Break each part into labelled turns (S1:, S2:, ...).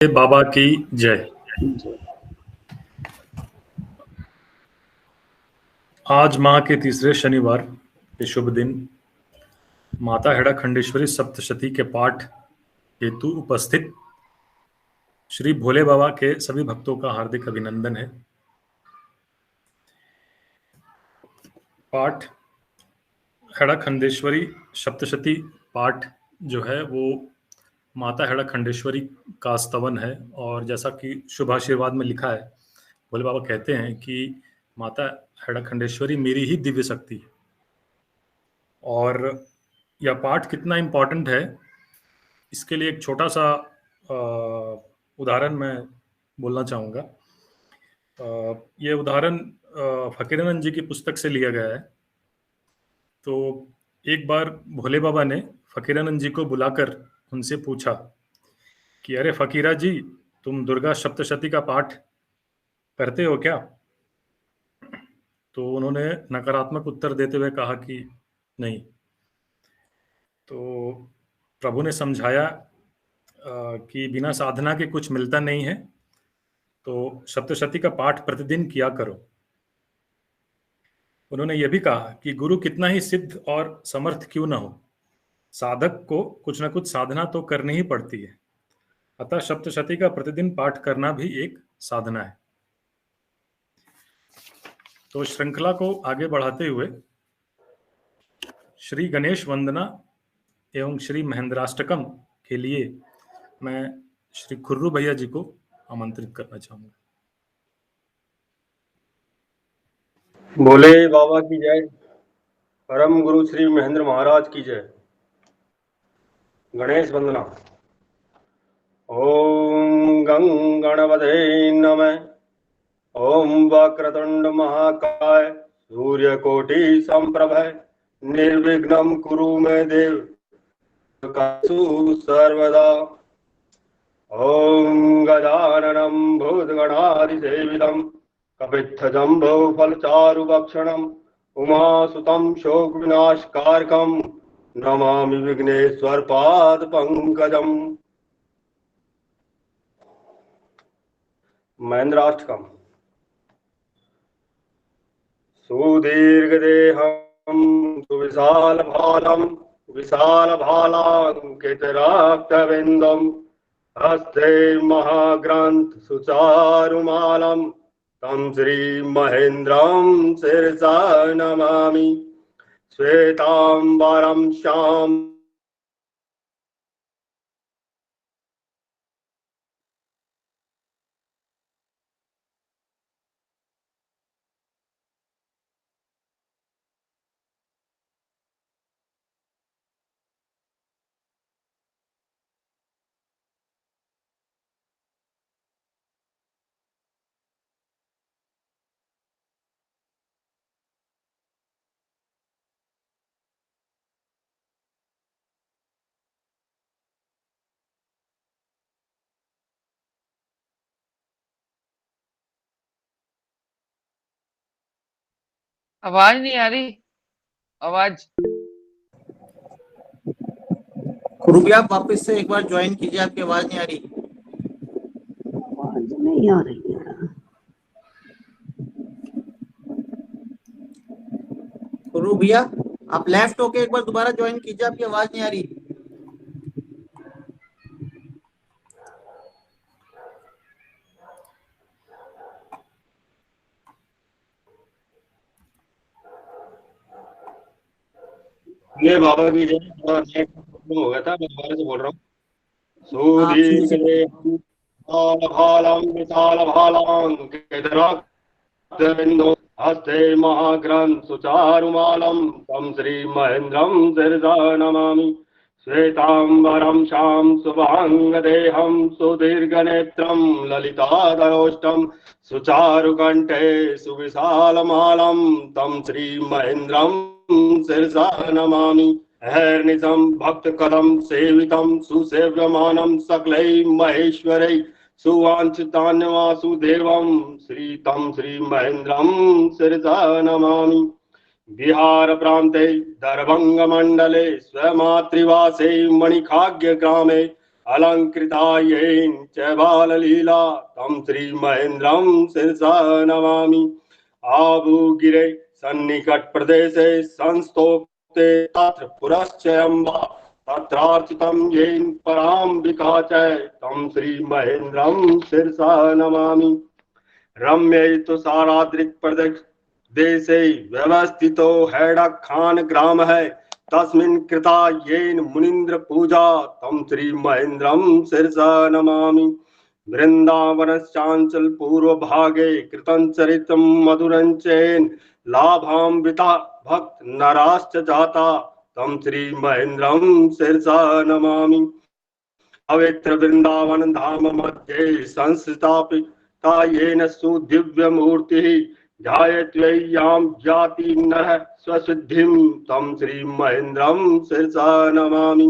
S1: बाबा की जय। आज माह के तीसरे शनिवार के शुभ दिन माता हेड़ा खंडेश्वरी सप्तशती के पाठ हेतु उपस्थित श्री भोले बाबा के सभी भक्तों का हार्दिक अभिनंदन है। पाठ हेड़ा खंडेश्वरी सप्तशती पाठ जो है वो माता हेड़ा खंडेश्वरी का स्तवन है, और जैसा कि शुभ आशीर्वाद में लिखा है, भोले बाबा कहते हैं कि माता हेड़ा खंडेश्वरी मेरी ही दिव्य शक्ति है। और यह पाठ कितना इम्पोर्टेंट है, इसके लिए एक छोटा सा उदाहरण मैं बोलना चाहूँगा। ये उदाहरण फकीरानंद जी की पुस्तक से लिया गया है। तो एक बार भोले बाबा ने फकीरानंद जी को बुलाकर उनसे पूछा कि अरे फकीरा जी, तुम दुर्गा सप्तशती का पाठ करते हो क्या? तो उन्होंने नकारात्मक उत्तर देते हुए कहा कि नहीं। तो प्रभु ने समझाया कि बिना साधना के कुछ मिलता नहीं है, तो सप्तशती का पाठ प्रतिदिन किया करो। उन्होंने यह भी कहा कि गुरु कितना ही सिद्ध और समर्थ क्यों न हो, साधक को कुछ न कुछ साधना तो करनी ही पड़ती है। अतः सप्तशती का प्रतिदिन पाठ करना भी एक साधना है। तो श्रृंखला को आगे बढ़ाते हुए श्री गणेश वंदना एवं श्री महेंद्राष्टकम के लिए मैं श्री खुर्रू भैया जी को आमंत्रित करना चाहूंगा।
S2: भोले बाबा की जय। परम गुरु श्री महेंद्र महाराज की जय। गणेश वंदना। ओम गं गणपते नमः। ओम वक्रतुंड महाकाय सूर्यकोटि संप्रभ निर्विघ्नं कुरु मे देव सर्वदा। ओम गजाननं भूतगणाधिसेवितं कपित्थजम्बो फलचारुभक्षणम् उमासुतं शोकविनाशकारकं नमामि विघ्नेश्वर पादपङ्कजम्। महेंद्राष्टकम्। सुदीर्घदेहं सुविशालभालं विशालभालाङ्कितरक्तबिन्दुं हस्ते महाग्रन्थ सुचारुमालं तं श्री महेन्द्रं शिरसा नमामि। श्वेतांबरं श्याम
S3: आवाज नहीं आ रही। आवाज
S4: गुरु भी आप वापस से एक बार ज्वाइन कीजिए, आपकी आवाज नहीं आ रही।
S5: आवाज नहीं आ रही है।
S4: गुरु भैया आप लेफ्ट होके एक बार दोबारा ज्वाइन कीजिए, आपकी आवाज नहीं आ रही।
S2: ये बाबा की जय। नेट प्रॉब्लम हो गया था, मैं दोबारा से बोल रहा हूँ। सुदीर्घदेहं हस्ते महाग्रंथ सुचारुमालं तं श्री महेन्द्रं शिरसा नमामि। श्वेतांबरं श्याम शुभांगदेहं सुदीर्घनेत्रं ललिताधरोष्टं सुचारुकण्ठे सुविशालमालं तं श्री महेन्द्रं शिरसा नमामि। अहर्निशं भक्तकदं सेवितं सुसेव्यमानं सकलै महेश्वरै सुवाञ्छितान्यवासुदेवं श्रीतं श्री महेन्द्रं शिरसा नमामि। बिहार प्रान्ते दरभंग मंडले स्वमातृवासे मणिखाग्य ग्रामे अलङ्कृतायेन च बाललीला तं श्रीमहेन्द्रं शिरसा नमामि। आबुगिरे सन्निकटप्रदेशे संस्थोक्ते तत्र पुरश्च अम्बा तत्रार्चितं येन पराम्बिका च तं श्रीमहेन्द्रं शिरसा नमामि। रम्ये तुषाराद्रिक प्रदेशे व्यवस्थितो हैडखान ग्राम है तस्मिन् कृता येन मुनीन्द्र पूजा तं श्रीमहेन्द्रं शिरसा नमामि। वृन्दावनश्चाञ्चल पूर्व भागे कृतं चरितं मधुरञ्चेन लाभान्विता भक्त नराश्च जाता तं श्रीमहेन्द्रं शिरसा नमामि। पवित्र वृंदावन धाम मध्ये संस्थिता येन सुदिव्यमूर्तिः ध्यायत्वय्यां ज्ञाति नरः स्वसिद्धिं तं श्रीमहेन्द्रं शिरसा नमामि।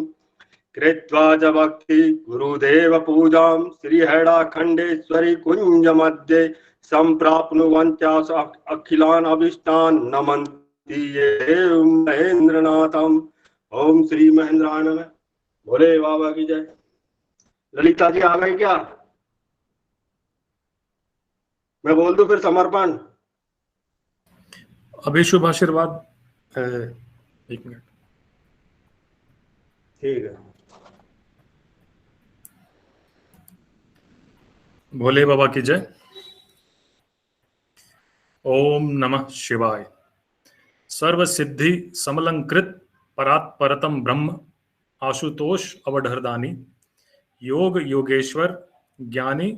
S2: कृत्वा च भक्ति गुरुदेव पूजां श्रीहैडाखण्डेश्वरी कुंज मध्ये सम्प्राप्नुवन्त्यास अखिलान् अभीष्टान् नमन्ति ये देव महेंद्रनाथम्। ओम श्री महेंद्राय नमः। भोले बाबा की जय। ललिता जी आ गई क्या? मैं बोल दूं फिर समर्पण?
S1: अभी शुभ आशीर्वाद है, 1 मिनट।
S2: ठीक है।
S1: भोले बाबा की जय। ओम नमः शिवाय। सर्व सिद्धि समलंकृत परात्परतम ब्रह्म आशुतोष अवधरदानी योग योगेश्वर ज्ञानी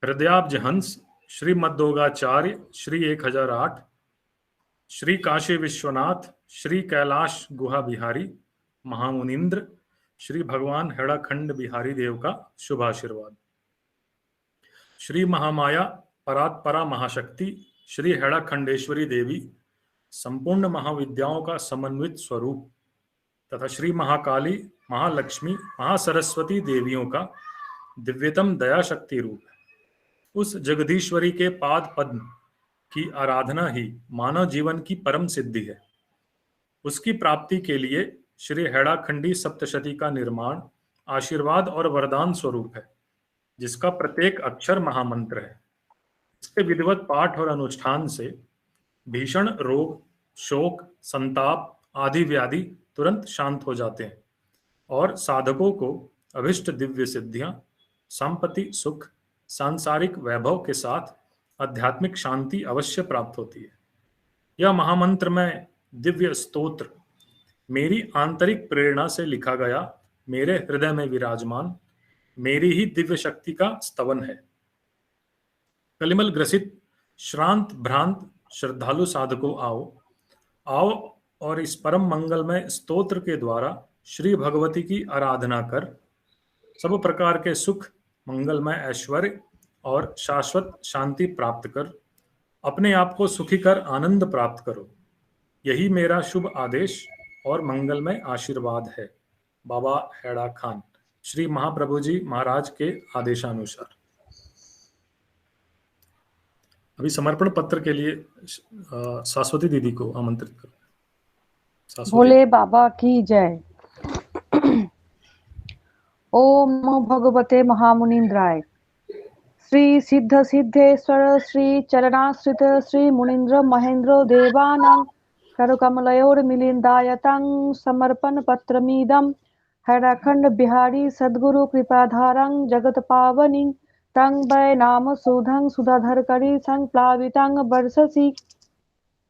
S1: हृदयाब्ज हंस श्री मद्दोगाचार्य श्री 1008 श्री काशी विश्वनाथ श्री कैलाश गुहा बिहारी महामुनिंद्र श्री भगवान हेड़ाखंड बिहारी देव का शुभ आशीर्वाद। श्री महामाया परात्परा महाशक्ति श्री हेड़ाखंडेश्वरी देवी संपूर्ण महाविद्याओं का समन्वित स्वरूप तथा श्री महाकाली महालक्ष्मी महासरस्वती देवियों का दिव्यतम दया शक्ति रूप है। उस जगदीश्वरी के पाद पद्म की आराधना ही मानव जीवन की परम सिद्धि है। उसकी प्राप्ति के लिए श्री हेड़ाखंडी सप्तशती का निर्माण आशीर्वाद और वरदान स्वरूप है, जिसका प्रत्येक अक्षर महामंत्र है। इसके विधिवत पाठ और अनुष्ठान से भीषण रोग शोक संताप आदि व्याधि तुरंत शांत हो जाते हैं और साधकों को अभिष्ट दिव्य सिद्धियां संपत्ति सुख सांसारिक वैभव के साथ आध्यात्मिक शांति अवश्य प्राप्त होती है। यह महामंत्र में दिव्य स्तोत्र मेरी आंतरिक प्रेरणा से लिखा गया मेरे हृदय में विराजमान मेरी ही दिव्य शक्ति का स्तवन है। कलिमल ग्रसित श्रांत भ्रांत श्रद्धालु साधकों आओ और इस परम मंगलमय स्तोत्र के द्वारा श्री भगवती की आराधना कर सब प्रकार के सुख मंगलमय ऐश्वर्य और शाश्वत शांति प्राप्त कर अपने आप को सुखी कर आनंद प्राप्त करो। यही मेरा शुभ आदेश और मंगलमय आशीर्वाद है। बाबा हैड़ा खान श्री महाप्रभु जी महाराज के आदेशानुसार। अभी समर्पण पत्र के लिए शाश्वती दीदी को आमंत्रित करो।
S5: भोले बाबा की जय। ओम नमो भगवते महामुनिंद्राय। श्री सिद्ध सिद्धेश्वर श्री चरणाश्रित श्री मुनीन्द्र महेंद्र देवानां करकमलयोर्मिलिन्दायतां समर्पण पत्रमिदं हैड़ाखंड बिहारी सद्गुरु कृपाधारं जगत पावनी तं वै नाम सुधं सुधाधरकरी संप्लावितं वर्षसि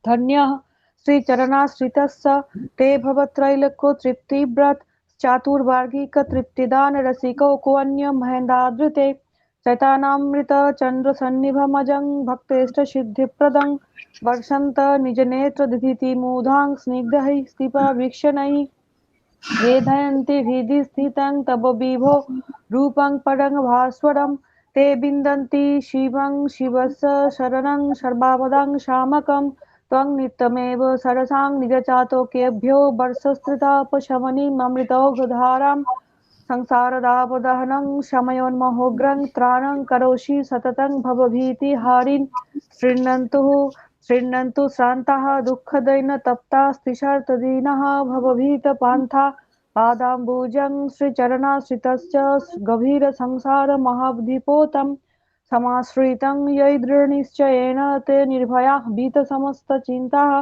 S5: धन्यः श्री चरणाश्रितस्य ते भवत्रैलोक्यो तृप्तिव्रत चातुर्वर्गिक तृप्तिदान रसिको कोऽन्य महेन्द्रादृते चैतानामृत चंद्र सन्निभमजं भक्तेष्ट सिद्धिप्रदं वर्षन्त निज नेत्र दिधि मूधां स्निग्धैः स्तिपा वीक्षणैः वेदयन्ति हृदि स्थितं तव विभो रूपं परं भास्वरं ते विन्दन्ति शिवं शिवस्य शरणं सर्वापदं शामकं त्वं नित्यमेव सरसां निजचातोकेभ्यो वर्षस्त्रितापशमनीमृतौघधारां संसारदापदहनं शमयोन्महोग्रं त्राणं करोषि सततं भवभीतिहारिन् शृण्वन्तु श्रान्ताः दुःखदैन्य तप्तास्तिशर्तदीनः भवभीतपान्था पादाम्बुजं श्रीचरणाश्रितस्य गभीरसंसारमहाब्धिपोतं समाश्रितं यैर्दृढनिश्चयेन ते निर्भयाः भीतसमस्तचिन्ताः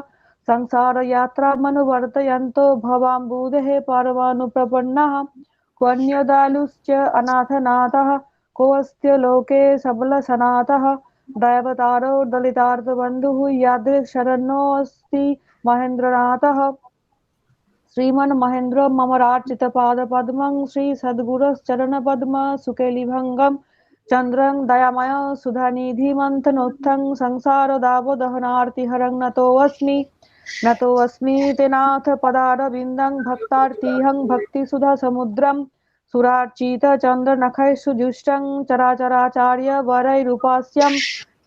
S5: संसारयात्रामनुवर्तयन्तो भवाम्बुधेः परमानुप्रपन्नाः क्वन्यदयालुश्च अनाथनाथः कोऽस्त्य लोके सबलसनाथः दैवतारो दलितार्थबन्धुः यादृक्शरणोऽस्ति महेन्द्रनाथः श्रीमन् महेन्द्र ममरार्चितपादपद्मं श्रीसद्गुरोश्चरणपद्म सुकेलिभङ्गं चन्द्रं दयामय सुधानिधिमन्थनोत्थं संसारदावदहनार्तिहरं नतोऽस्मि ते नाथ पदारविन्दं भक्तार्तिहं भक्तिसुधासमुद्रं सुरार्चितचन्द्रनखैः सुजुष्टं चराचराचार्य वरैरुपास्यं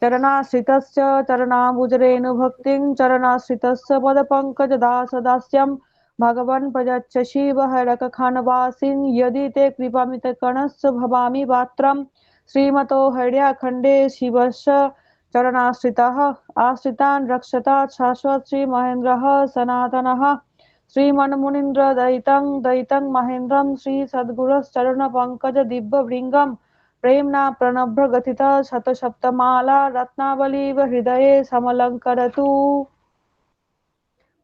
S5: चरणाश्रितस्य चरणाम्बुजरेणुभक्तिं चरणाश्रितस्य पदपङ्कजदासदास्यं भगवन् प्रयच्छ शिव हरकखण्डवासिन् यदि ते कृपामितकणस्य भवामि पात्रं श्रीमतो हृदयाखण्डे शिवस्य चरणाश्रितः आश्रितान् रक्षता शाश्वत श्रीमहेन्द्रः सनातनः श्रीमन्मुनीन्द्रदयितं महेन्द्रं श्रीसद्गुरोश्चरणपङ्कजदिव्यभृङ्गं प्रेम्णा प्रणभ्य गथिता शतसप्तमाला रत्नावलीव हृदये समलङ्करतु।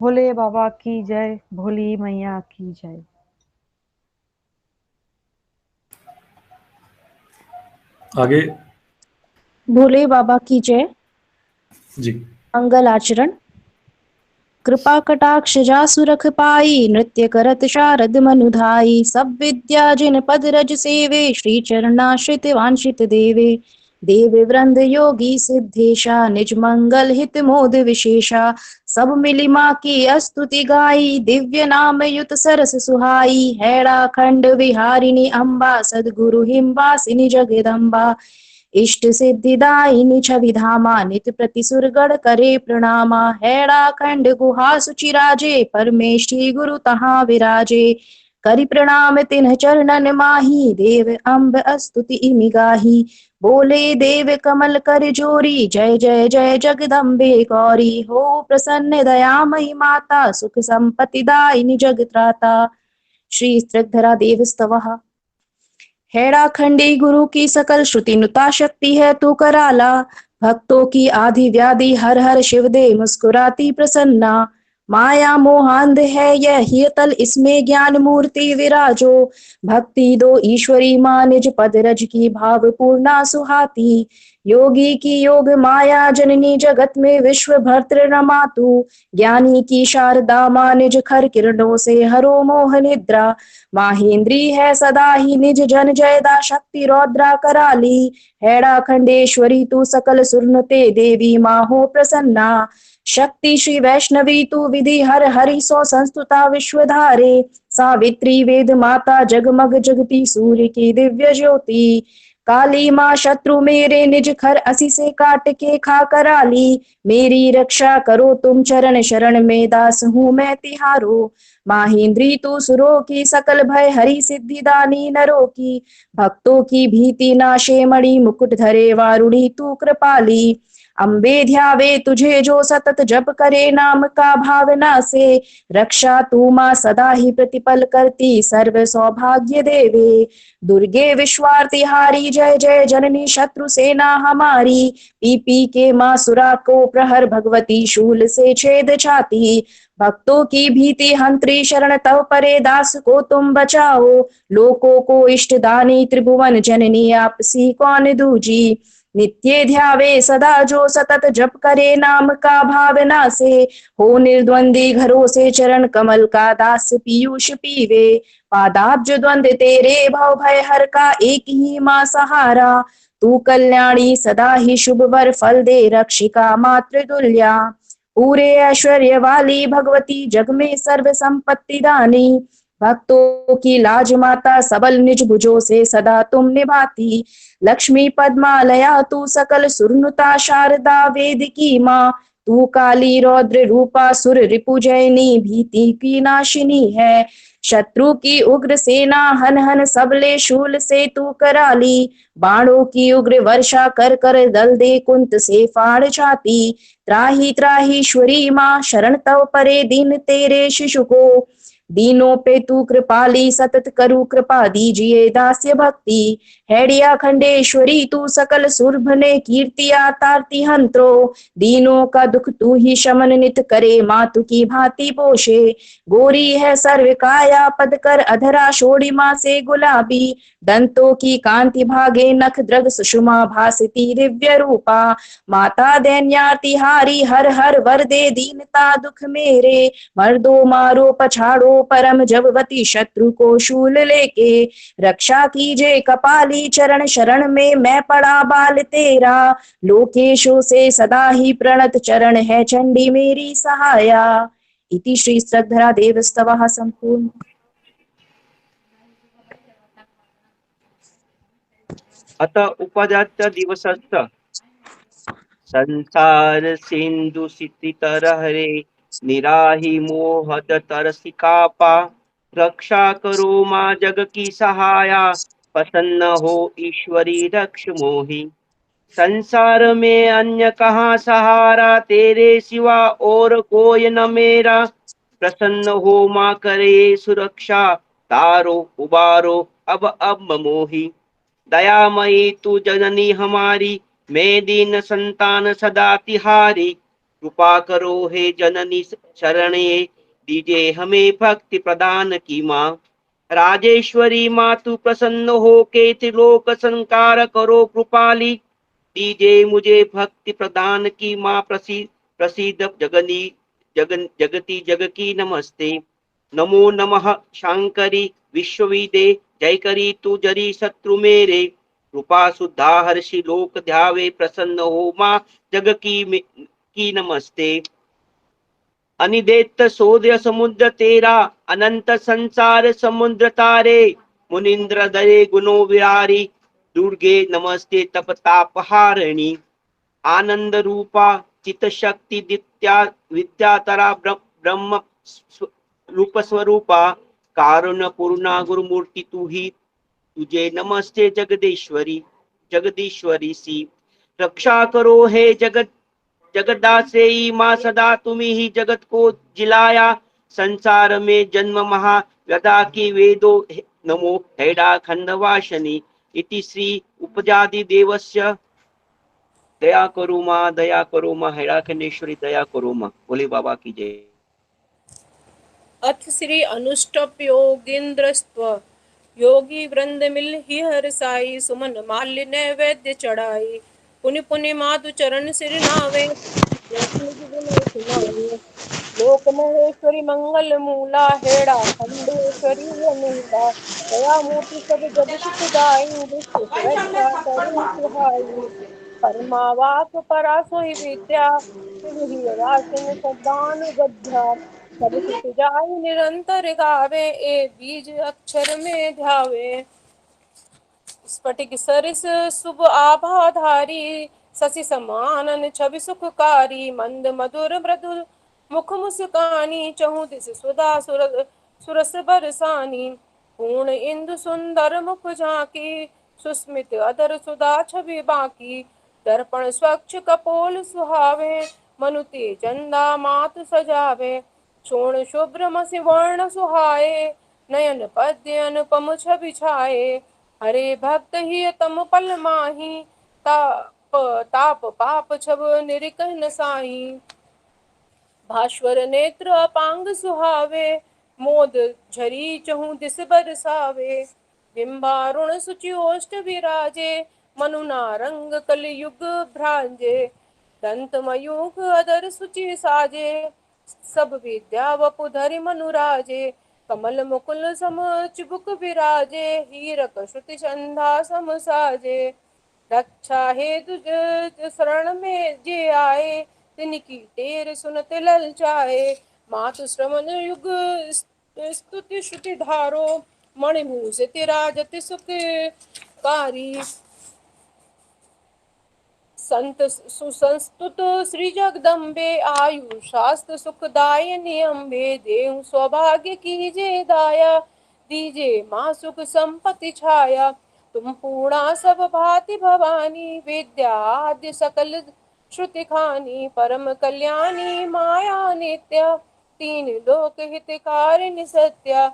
S5: भोले बाबा की जय, भोली मैया की जय।
S1: आगे
S6: भोले बाबा की जय
S1: जी।
S6: मंगल आचरण। कृपा कटाक्ष जासुरख पाई नृत्य करत शारद मनुधाई सब विद्या जिन पद रज सेवे श्री चरणाश्रित वांछित देवे देव वृंद योगी सिद्धेशा निज मंगल हित मोद विशेषा सब मिली माँ की स्तुति गाई दिव्य नाम युत सरस सुहाई हैड़ा खंड विहारिणी अम्बा सदगुरु हिम्बासिनी जगदम्बा इष्ट सिद्धिदायिनी छवि धामा नित प्रति सुरगढ़ करे प्रणामा हैड़ा खंड गुहा सुचिराजे परमेष्ठी गुरु तहाँ विराजे करि प्रणाम तिन्ह चरणन माही देव अम्ब स्तुति इमि गाही बोले देव कमल कर जोरी जय जय जय जगदम्बे गौरी हो प्रसन्न दयामयी माता सुख संपत्ति दायिनी जगत्राता। श्री स्त्रिधरा देव स्तवः। हैड़ा खंडी गुरु की सकल श्रुति नुता शक्ति है तू कराला भक्तों की आधि व्याधि हर हर शिव दे मुस्कुराती प्रसन्ना माया मोहांध है यह हियतल इसमें ज्ञान मूर्ति विराजो भक्ति दो ईश्वरी माँ निज पद रज की भाव पूर्णा सुहाती योगी की योग माया जननी जगत में विश्व भर्तृ रमातु ज्ञानी की शारदा माँ निज खर किरणों से हरो मोह निद्रा माहेंद्री है सदा ही निज जन जयदा शक्ति रौद्रा कराली हैड़ा खंडेश्वरी तू सकल सुरनुते देवी माँ हो प्रसन्ना शक्ति श्री वैष्णवी तू विधि हर हरि सो संस्तुता विश्वधारे सावित्री वेद माता जगमग जगती सूर्य की दिव्य ज्योति काली माँ शत्रु मेरे निज खर असी से काट के खा कराली मेरी रक्षा करो तुम चरण शरण में दास हूँ मैं तिहारो माहेंद्री तू सुरों की सकल भय हरि सिद्धि दानी नरों की भक्तों की भीति नाशे मणि मुकुट धरे वारुणी तू कृपाली अम्बे ध्यावे तुझे जो सतत जप करे नाम का भावना से रक्षा तू माँ सदा ही प्रतिपल करती सर्व सौभाग्य देवे दुर्गे विश्वार्तिहारी जय जय जननी शत्रु सेना हमारी पी के माँ सुरा को प्रहर भगवती शूल से छेद छाती भक्तों की भीति हंत्री शरण तव परे दास को तुम बचाओ लोकों को इष्ट दानी त्रिभुवन जननी आपसी कौन दूजी नित्य ध्यावे सदा जो सतत जप करे नाम का भावना से हो निर्द्वंदी घरों से चरण कमल का दास पीयूष पीवे पादाब्ज द्वंद तेरे भव भय हर का एक ही माँ सहारा तू कल्याणी सदा ही शुभ वर फल दे रक्षिका मातृ तुल्या पूरे ऐश्वर्य वाली भगवती जग में सर्व संपत्ति दानी भक्तों की लाज माता सबल निज भुजों से सदा तुम निभाती लक्ष्मी पद्मालया तू सकल सुरनुता शारदा वेद की माँ तू काली रौद्र रूपा सुर रिपुजैनी भीति की नाशिनी है शत्रु की उग्र सेना हन हन सबले शूल से तू कराली बाणों की उग्र वर्षा कर कर दल दे कुंत से फाड़ छाती त्राही त्राहीश्वरी माँ शरण तव परे दीन तेरे शिशु को दीनों पे तू कृपाली सतत करू कृपा दीजिए दास्य भक्ति। हैडिया खंडेश्वरी तू सकल सुरभ ने कीर्तिया तारती हंत्रो। दीनों का दुख तू ही शमन नित करे मातु की भांति पोषे। गोरी है सर्व काया पद कर अधरा शोणिमा से गुलाबी। दंतों की कांति भागे नख द्रग सुषुमा भासती दिव्य रूपा। माता दैन्याति हारी हर हर वर दे दीनता दुख मेरे। मर्दो मारो पछाड़ो परम जबवती शत्रु को शूल लेके। रक्षा कीजे कपाली चरण शरण में मैं पड़ा बाल तेरा। लोकेशों से सदा ही प्रणत चरण है चंडी मेरी सहाया। इति श्री श्रद्धरा देवस्तवः संपूर्ण।
S7: अत उपजात्य दिवसस्य संसार सिंधु सितितरहरे निराहि मोहत तरसिकापा। रक्षा करो माँ जग की सहाया प्रसन्न हो ईश्वरी रक्ष मोहि। संसार में अन्य कहाँ सहारा तेरे सिवा और कोई न मेरा। प्रसन्न हो माँ करे सुरक्षा तारो उबारो अब मोहि। दयामयी तू जननी हमारी मैं दीन संतान सदा तिहारी। कृपा करो हे जननी शरणे दीजिए हमें भक्ति प्रदान की माँ। राजेश्वरी माँ तू प्रसन्न हो के त्रिलोक संकार करो कृपाली। दीजिए मुझे भक्ति प्रदान की माँ प्रसिद्ध जगती जग की नमस्ते। नमो नमः शांकरी विश्वविदे जय करी तू जरी शत्रु मेरे। कृपा सुधा हर्षि लोक ध्यावे प्रसन्न हो माँ जग की नमस्ते। अनिदेत सोद्य समुद्र तेरा अनंत संसार समुद्र तारे। मुनिंद्र दये गुणो विरारी दुर्गे नमस्ते तप तापहारिणी। आनंद रूपा चित शक्ति दित्या विद्यातरा ब्रह्म रूप स्वरूपा। कारुण्य पूर्णा गुरुमूर्ति तू ही तुझे नमस्ते जगदीश्वरी सी। रक्षा करो हे जगदासेई माँ सदा तुम्ही ही जगत को जिलाया। संसार में जन्म महा व्यथा की वेदो नमो हैडा खंडवाशनी। इति श्री उपजाति देवस्य दया करो माँ हैडा खंडेश्वरी दया करो माँ। बोले बाबा की जय।
S8: अथ श्री अनुष्टप योगींद्रस्त्व योगी वृंद मिल ही हर साई। सुमन माल्य नैवेद्य चढ़ाई पुनि पुनि माधु चरण सिर नावे। लोक महेश्वरी मंगल मूला हेड़ा खंडेश्वरी अनुला। दया मूर्ति सब जग सुखदाई दुष्ट सुरक्षा करे सुहाई। परमावाक परा सोई विद्या ही राशन सदान गद्या। सब सुख जाई निरंतर गावे ए बीज अक्षर में ध्यावे। स्फटिक सरिस शुभ आभाधारी शशि समानन छवि सुखकारी। मंद मधुर मृदु मुख मुस्कानी चहु दिस सुधा सुरस बरसानी। पूर्ण इंदु सुंदर मुख झांकी सुस्मित अधर सुधा छवि बाकी। दर्पण स्वच्छ कपोल सुहावे मनुते चंदा मात सजावे। शोण शुभ्र मसि वर्ण सुहाए नयन पद्य अनुपम छवि छाए। हरे भक्त ही तम पल माही ताप पाप छब निरिकह न साही। भास्वर नेत्र अपांग सुहावे मोद झरी चहु दिस बरसावे। बिंबारुण सुचि ओष्ठ विराजे मनुना रंग कलयुग भ्रांजे। दंत मयूख अदर सुचि साजे सब विद्या वपुधरि मनुराजे। कमल मुकुल सम चिबुक विराजे हीरक श्रुति संधा सम साजे। रक्षा हेतु शरण में जे आए तिनकी टेर सुनत ललचाए। मातु श्रवण युग स्तुति श्रुति धारो मणिभूषित राजति सुखकारी। संत सुसंस्तुत श्री जगदम्बे आयु शास्त्र सुखदायिनी अम्बे। देहु सौभाग्य कीजे दाया दीजे माँ सुख संपत्ति छाया। तुम पूर्णा सब भांति भवानी विद्या आद्य सकल श्रुति खानी। परम कल्याणी माया नित्य तीन लोक हितकारिणी सत्या।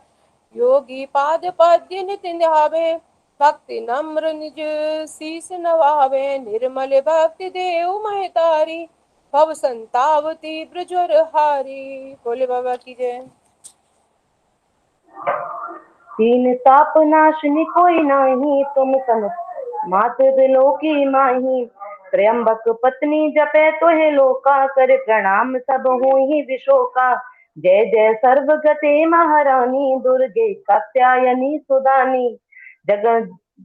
S8: योगी पाद पद्य नित्य ध्यावे, भक्ति नम्र निज शीस नवावे। निर्मल भक्ति देव महतारी, भव संतावती ब्रजर हारी। बोले बाबा की जय।
S9: तीन ताप नाशनी कोई नाही, तुम सम मात लोकी माही। त्र्यंबक पत्नी जपे तोहे लोका, कर प्रणाम सब होहि विशोका। जय जय सर्वगते महारानी, दुर्गे कात्यायनी सुदानी।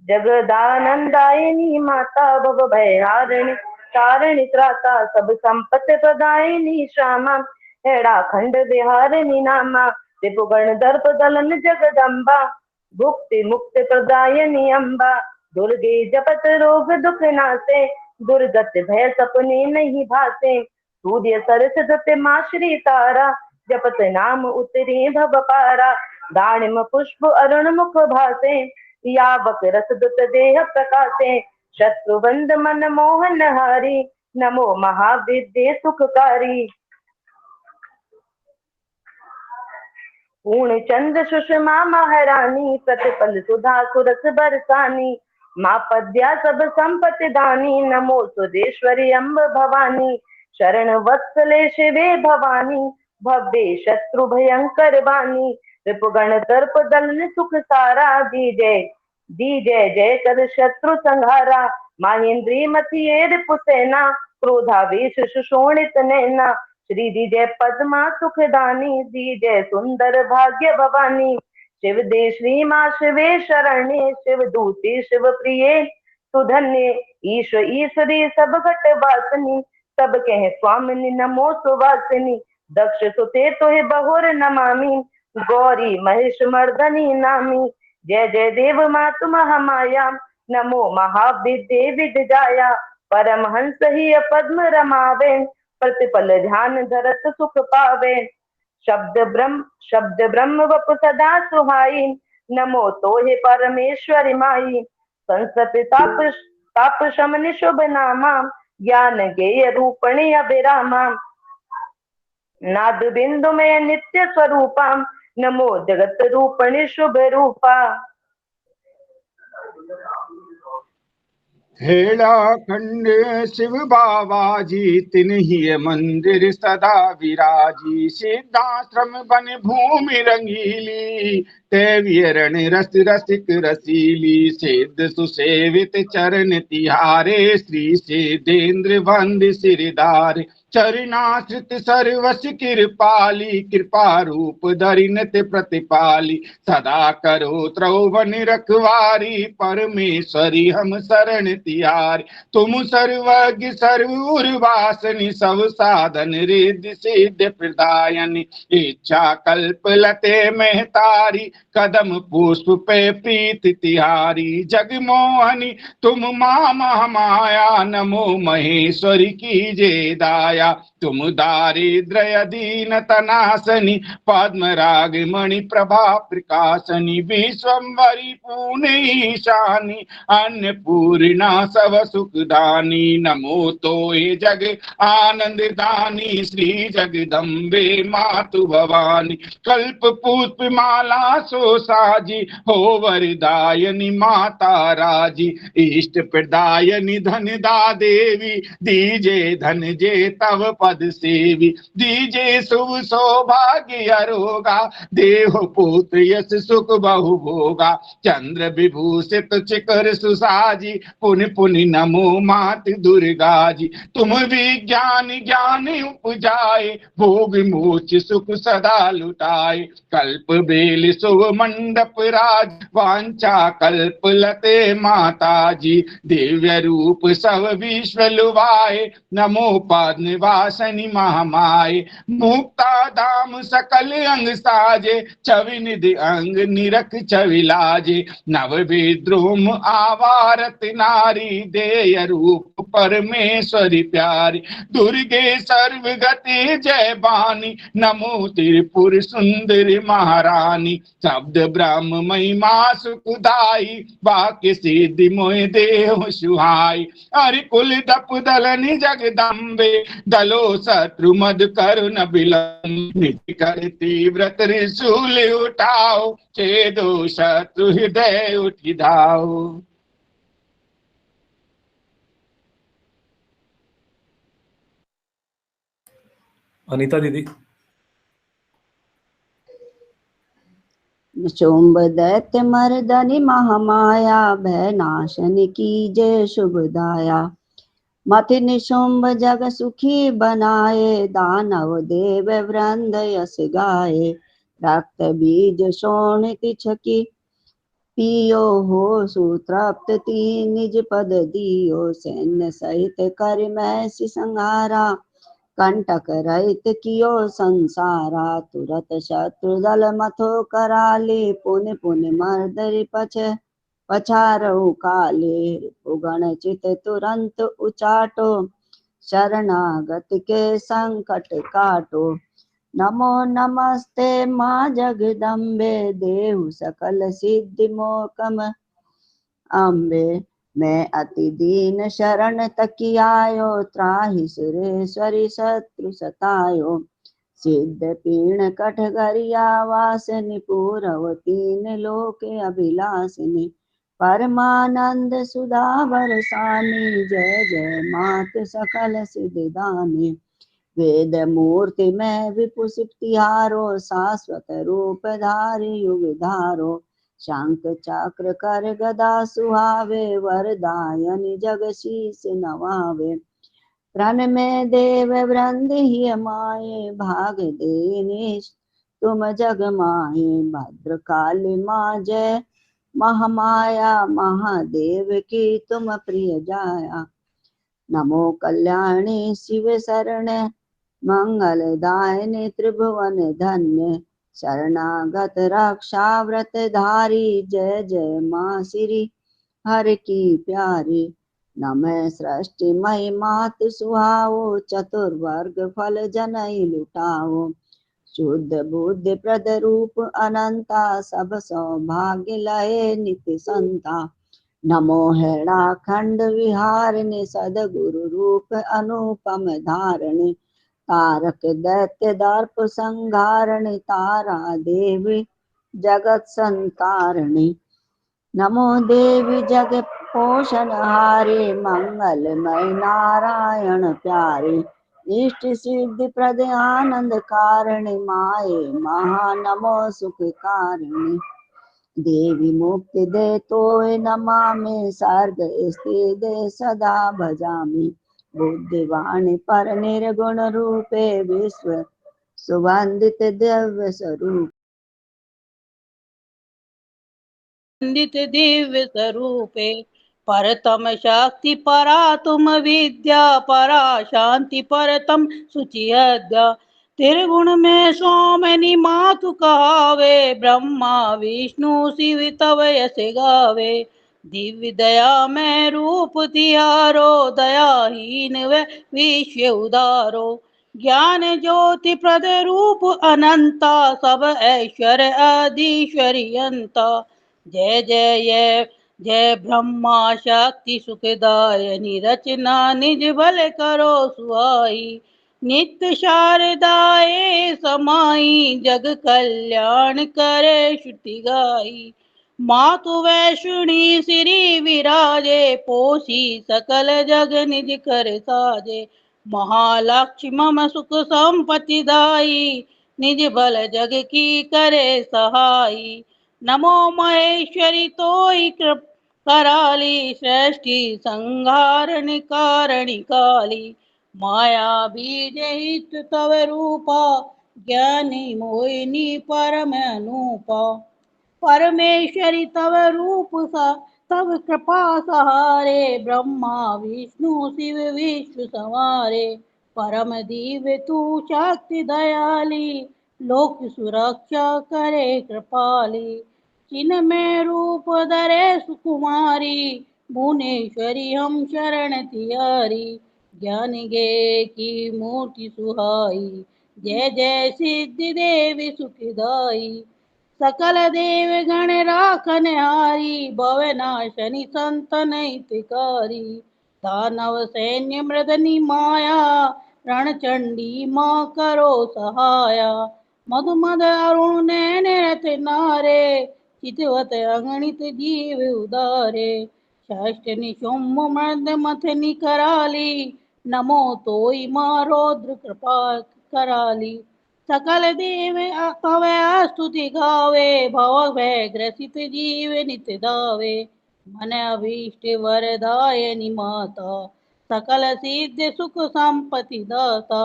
S9: जगदानंदायिनी माता, भव भयहारिणी तारिणी त्राता। सब संपत्ति प्रदायिनी श्यामा, हेड़ा खंड विहारिणी नामा। त्रिपुगण दर्प दलन जगदम्बा, भुक्ति मुक्ति प्रदायिनी अम्बा। दुर्गे जपत रोग दुख नासे, दुर्गत भय सपने नहीं भासे। सूर्य सरस दुत माँ श्री तारा, जपत नाम उतरे भव पारा। दानिम पुष्प अरुण मुख भासे, यावक रस दुत देह प्रकाशे। शत्रुबंध मन मोहन हारी, नमो महाविद्ये सुखकारी। पूर्ण चंद्र सुषमा महारानी, प्रतिपल सुधा सुरस बरसानी। माँ पद्या सब संपत्ति दानी, नमो सुरेश्वरी अम्ब भवानी। शरण वत्सले शिवे भवानी, भव्य शत्रु भयंकर बानी। रिपुगण तर्प दलन सुख सारा, दी जय जय कर शत्रु संहारा। महेंद्री मथिये रिपुसेना, क्रोधावेश सुशोणित नैना। श्री दीजय पद्मा सुखदानी, दीजय सुंदर भाग्य भवानी। शिव दे श्री माँ शिवे शरण्ये, शिव दूती शिव प्रिय सुधन्य। ईश्वरी सब घट वासनी, सब कह स्वामिनी नमो सुवासिनी। दक्ष सुते तोहे बहुर नमामि, गौरी महेश मर्दनी नामी। जय जय देव मातु महामाया, नमो महाविद्ये विद्याया। परमहंस ही पद्म रमावे, प्रतिपल ध्यान धरत सुख पावे। शब्द ब्रह्म वपु सदा सुहाई, नमो तोहे परमेश्वरी माई। संसत ताप शमन शुभ नामा, ज्ञान गेय रूपणी अभिरामा। नाद बिंदु में नित्य स्वरूपा, नमो जगत रूपणी शुभ रूपा।
S10: हेड़ा खंड शिव बाबाजी, तिन्ही मंदिर सदा विराजी। सिद्धाश्रम बन भूमि रंगीली, तेवियरण रस रसिक रसीली। सिद्ध सुसेवित चरण तिहारे, श्री सिद्धेंद्र वंद सिरदार। चरणाश्रित सर्वस कृपाली, कृपा रूप धरिनत प्रतिपाली। सदा करो त्रौवन रखवारी, परमेश्वरी हम शरण तिहारी। तुम सर्वज्ञ सर्वउर्वासनि, सब साधन रिद्धि सिद्ध प्रदायनि। इच्छा कल्प लते महतारी, कदम पुष्प पे प्रीत तिहारी। जगमोहनी तुम माँ महामाया, नमो महेश्वरी की जय दाया। तुम दारिद्र्य दीन तनासनी, पद्म राग मणि प्रभा प्रकाशनी। विश्वम्भरी पूर्ण ईशानी, अन्नपूर्णा सब सुखदानी। नमो तोहे जग आनंद दानी, श्री जगदम्बे मातु भवानी। कल्प पुष्प माला सो साजी, हो वरदायनी माता राजी। इष्ट प्रदायनी धन दा देवी, दीजे धन जे तव पद सेवी। दीजे शुभ सौभाग्य अरोगा, देह पुत्र यश सुख बहु भोगा। चंद्र विभूषित चिकर सुसाजी, पुनि पुनि नमो मात दुर्गा जी। तुम विज्ञान ज्ञान उपजाए, भोग मोक्ष सुख सदा लुटाए। कल्प बेल शुभ मंडप राज, वांछा कल्प लते माता जी। दिव्य रूप सब विश्व लुभाए, नमो पद निवासनी महामाए। मुक्ता धाम सकल अंग साजे, छवि निधि अंग निरख छवि लाजे। नव विद्रोम आवारत नारी, देय रूप परमेश्वरी प्यारी। दुर्गे सर्वगति जय बानी, नमो त्रिपुर सुंदरी महारानी। शब्द ब्रह्म महिमा सुखदाई बाकी सिद्धि मोहि देह सुहाई। हरि कुल दप दलनि जगदम्बे दलो शत्रु मद करुण बिलम्ब निज करती व्रत त्रिशूल उठाओ छेदो शत्रु हृदय उठि धाओ।
S1: अनीता दीदी।
S11: शुंभ दैत्य मर्दनि महामाया भय नाशन की जय शुभदाया। मति निशुंभ जग सुखी बनाए दानव देव वृंद यस गाए। रक्त बीज शोणित छकी पियो हो सुतृप्त तीन निज पद दियो। सैन्य सहित कर मैसी संहारा कंटक रहित कियो संसारा। तुरत शत्रु दल मथो कराले पुन पुन मर्दरि पछारहु काले। उगण चित तुरंत उचाटो शरणागत के संकट काटो। नमो नमस्ते माँ जगदम्बे देहु सकल सिद्धि मोकम अम्बे। मैं अति दीन शरण तकियायो त्राहि सुरेश्वरी शत्रु सतायो। सिद्ध पीण कठगरिया वासनि पूरव तीन लोक अभिलाषिनी। परमानंद सुधा बरसानी जय जय मात सकल सिद्धिदानी। वेद मूर्ति में विपुसित तिहारो शाश्वत रूप धारी युग धारो। शंख चक्र कर गदा सुहावे वरदायनि जग शीस नवावे। प्रण में देव वृंद ही माये भाग देने तुम जग माहे। भद्र काली माँ जय महामाया महादेव की तुम प्रिय जाया। नमो कल्याणी शिव शरण मंगल दायिनी त्रिभुवन धन्य। शरणागत रक्षा व्रत धारी जय जय माँ श्री हर की प्यारी। नमः सृष्टि मई मात सुहाओ चतुर्वर्ग फल जनई लुटाओ। शुद्ध बुद्धि प्रद रूप अनंता सब सौभाग्य लहे नित्य संता। नमो हेड़ा खंड विहारिणि सदगुरु रूप अनुपम धारिणि। तारक दैत्य दर्प संहारिणि तारा देवी जगत संतारिणि। नमो देवी जग पोषण हारे मंगलमय नारायण प्यारे। इष्ट सिद्धि प्रद आनंद कारिणि माये महा नमो सुख कारिणि। देवी मुक्ति दे तोय नमामि सर्ग स्थित सदा भजामि। बुद्धिवाणी पर निर्गुण रूपे विश्व सुवंदित दिव्य स्वरूप।
S12: वंदित दिव्य स्वरूपे परतम शक्ति परा तुम विद्या परा शांति परतम सुचियद्या। त्रिगुण में सोमनि मातु कहावे ब्रह्मा विष्णु शिव तव यस गावे। दिव्य दया में रूप तिहारो दयाहीन व विश्व उदारो। ज्ञान ज्योति प्रद रूप अनंता सब ऐश्वर्य अधीश्वरियंता। जय जय जय ब्रह्मा शक्ति सुखदायनि रचना निज बल करो सुहाई। नित्य शारदाए समाई जग कल्याण करे श्रुति गाई। मातु वैष्णी श्री विराजे पोषी सकल जग निज कर साजे। महालक्ष्मी मम सुख संपत्ति दाई निज बल जग की करे सहाई। नमो महेश्वरी तोई कराली सृष्टि संहारनि कारणि काली। माया बीज हित तव रूपा ज्ञानी मोहिनी परम अनूपा। परमेश्वरी तव रूप सा तव कृपा सहारे ब्रह्मा विष्णु शिव विश्व संवारे। परम दिव्य तू शक्ति दयाली लोक सुरक्षा करे कृपाली। चिन्ह में रूप धरे सुकुमारी भुवनेश्वरी हम शरण तिहारी। ज्ञान गे की मूर्ति सुहाई जय जय सिद्धि देवी सुखदाई। सकल देव गण राखन हारी भव नाशनि संतन हितकारी दानव सैन्य मृदनि माया रणचंडी माँ करो सहाया मधु मद अरुण नैन रथ नारे चितवत अगणित जीव उदारे षष्ठ निशुम्भ मर्द मथनि कराली नमो तोय माँ रौद्र कृपा कराली सकल देव तव स्तुति गावे भव भय ग्रसित जीव नित दावे मन अभीष्ट वरदायनि माता सकल सिद्ध सुख संपत्ति दाता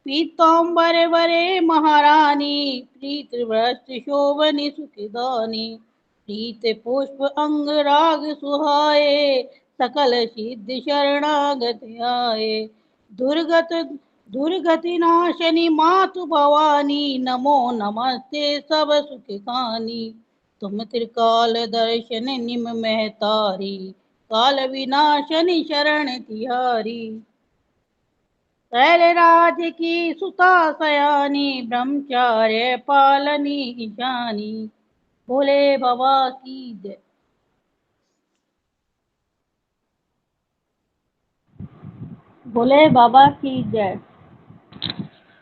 S12: पीताम्बर वरे महारानी प्रीत वस्त्र शोभनि सुखदानी प्रीत पुष्प अंग राग सुहाए सकल सिद्ध शरणागत आए दुर्गति नाशनी मातु भवानी नमो नमस्ते सब सुख खानी तुम त्रिकाल दर्शन निम महतारी काल विनाशनी शरण तिहारी शैल राज की सुता सयानी ब्रह्मचार्य पालनी ईशानी भोले बाबा की जय। भोले बाबा की जय।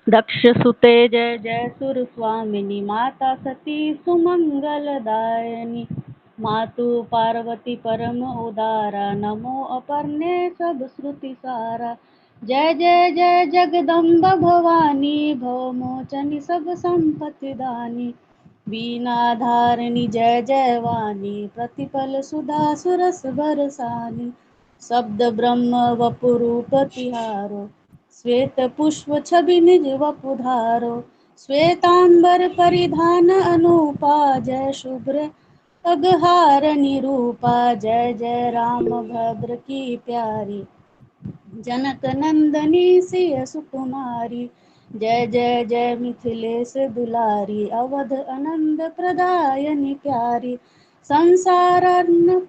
S12: दक्ष सुते जय जय सुर स्वामिनी माता सती सुमंगलदायिनी मातु पार्वती परम उदारा नमो अपर्णे सब श्रुति सारा जय जय जय जगदम्ब भवानी भवमोचनी सब संपत्ति दानी बीना धारिणी जय जय वाणी प्रतिपल सुधा सुरस बरसानी शब्द ब्रह्म वपुरूप तिहारो श्वेत पुष्प छवि निज वपुधारो श्वेतांबर परिधान अनुपा जय शुभ्र अगहार निरूपा जय जय राम भद्र की प्यारी जनक नंदनी सिय सुकुमारी जय जय जय मिथिलेश दुलारी अवध आनंद प्रदायनि प्यारी संसारन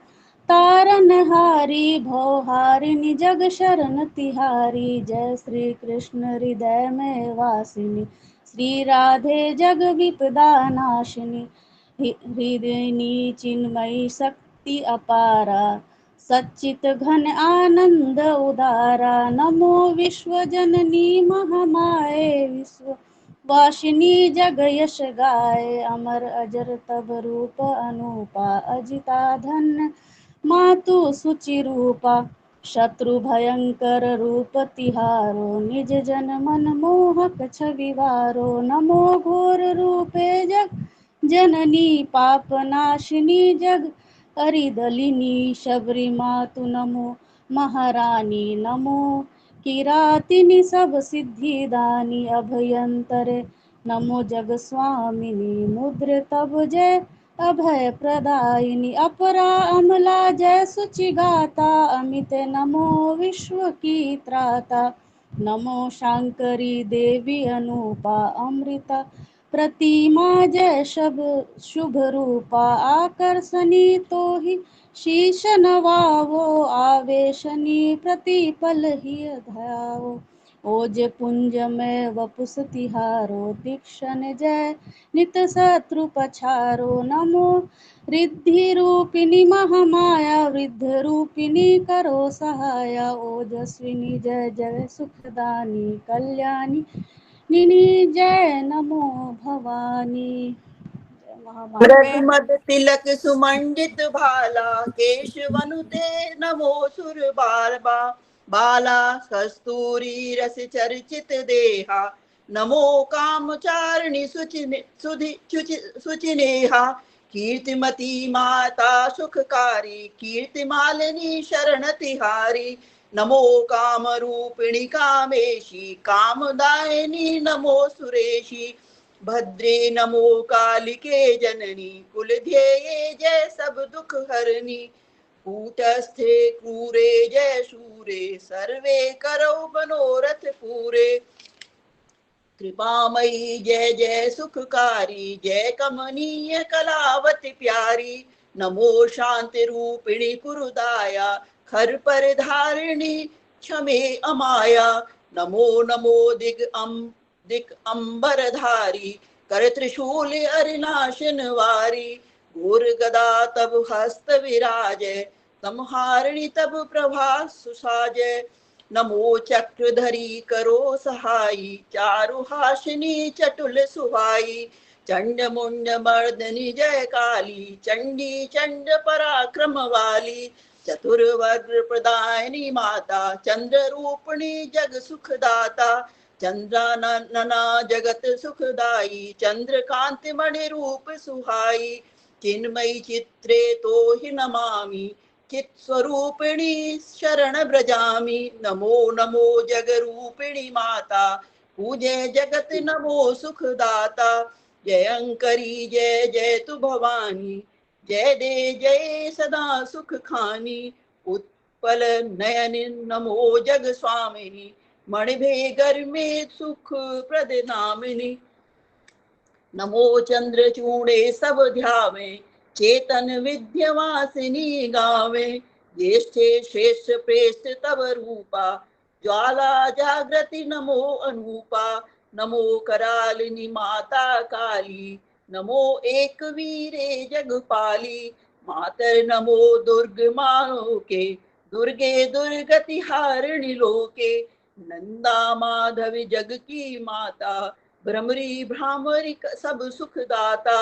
S12: तारनहारी भवहारिणी जग शरण तिहारी जय श्री कृष्ण हृदय में वासिनी श्री राधे जग विपदा नाशिनी हृदयनी चिन्मयी शक्ति अपारा सच्चित घन आनंद उदारा नमो विश्व जननी महामाये विश्व वासिनी जग यश गाय अमर अजर तब रूप अनूपा अजिता धन्य मातु सुचि रूपा शत्रु भयंकर रूप तिहारो निज जन मन मोहक छविवारो नमो घोर रूपे जग जननी पाप नाशिनी जग हरिदलिनी शबरी मातु नमो महारानी नमो किरातिनी सब सिद्धिदानी अभयंतरे नमो जग स्वामिनी मुद्र तब जय अभय प्रदायिनी अपरा अमला जय सुचि गाता अमित नमो विश्व की त्राता नमो शांकरी देवी अनूपा अमृता प्रतिमा जय शुभ रूपा आकर्षणी तो ही शीश नवावो आवेशनी प्रतिपल ही धावो ओज पुंज में वपुस तिहारो तीक्षण जय नित शत्रु पछारो नमो रिद्धि रूपिणी महामाया वृद्ध रूपिणी करो सहाया ओजस्विनी जय जय सुखदानी कल्याणी निनी जय नमो भवानी
S13: भरत मद तिलक सुमंडित भाला केश वनुते नमो सुर बाला कस्तूरी रस चर्चित देहा नमो कामचारिणी सुचिनेहा कीर्तिमती माता सुखकारी कीर्तिमालिनी शरण तिहारी नमो काम रूपिणी कामेशी कामदायिनी नमो सुरेशी भद्रे नमो कालिके जननी कुल ध्येये जय सब दुख हरनी कूटस्थे क्रूरे जय शूरे सर्वे करो मनोरथ पूरे कृपामयी जय जय सुखकारी जय कमनीय कलावती प्यारी नमो शांति रूपिणी कुरुदाया खर पर धारिणी क्षमे अमाया नमो नमो दिक अंबरधारी कर त्रिशूल अरिनाशन वारी, घोर गदा तब हस्त विराजय, संहारिणी तब प्रभा सुसाजय। नमो चक्रधरी करो सहाई, चारु हासिनी चटुल सुहाई। चंड मुंड मर्दनी जय काली, चंडी चंड पराक्रम वाली। चतुर्वर्ग प्रदायिनी माता, चंद्र रूपिणी जग सुखदाता। चंद्रानना जगत सुखदाई, चंद्रकांति मणि रूप सुहाई। चिन्मयी चित्रे तो ही नमामि, चित स्वरूपिणी शरण ब्रजामि। नमो नमो जग रूपिणी माता, पूजे जगत नमो सुखदाता। जयंकरी जय जय तु भवानी, जय दे जय सदा सुख खानी। उत्पल नयन नमो जग स्वामिनी, मणिभेगर में सुख प्रद नामिनी। नमो चंद्र चूड़े सब ध्यावे, चेतन विद्यवासिनी गावे। ज्येष्ठे श्रेष्ठ प्रेष्ठ तव रूपा, ज्वाला जागृति नमो अनूपा। नमो करालिनी माता काली, नमो एक वीरे जगपाली। मातर नमो दुर्ग मानो के, दुर्गे दुर्गति हारिणी लोके। नंदा माधवी जग की माता, भ्रमरी भ्रामरी सब सुखदाता।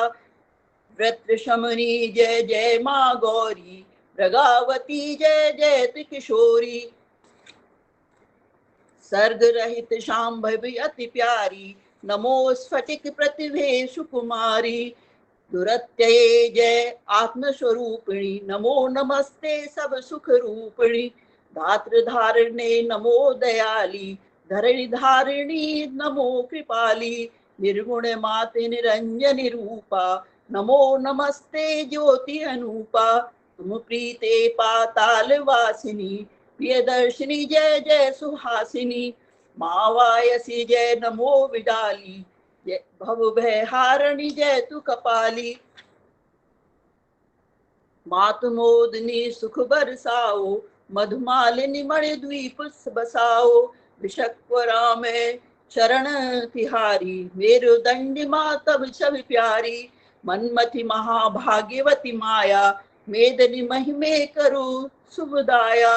S13: व्रत शमनी जय जय माँ गौरी, प्रगावती जय जय किशोरी। सर्ग रहित शांभवी अति प्यारी, नमो स्फटिक प्रतिभे सुकुमारी। दुरत्यये जय आत्मस्वरूपिणी, नमो नमस्ते सब सुख रूपिणी। धात्र धारिणे नमो दयाली, धरणि धारिणी नमो कृपाली। निर्गुण माते निरंजनी रूपा, नमो नमस्ते ज्योति अनूपा। तुम प्रीते पाताल वासिनी, प्रियदर्शिनी जय जय सुहासिनी। मावायसी जय नमो विडाली, जय भव भय हारिणी जय तु कपाली। मातुमोदनी सुख बरसाओ, मधुमालिनी मणि द्वीप बसाओ। विषक्वरा में शरण तिहारी, मेरुदंडी माँ तब छवि प्यारी। मनमथि महाभाग्यवती माया, मेदनी महिमे करु सुबदाया।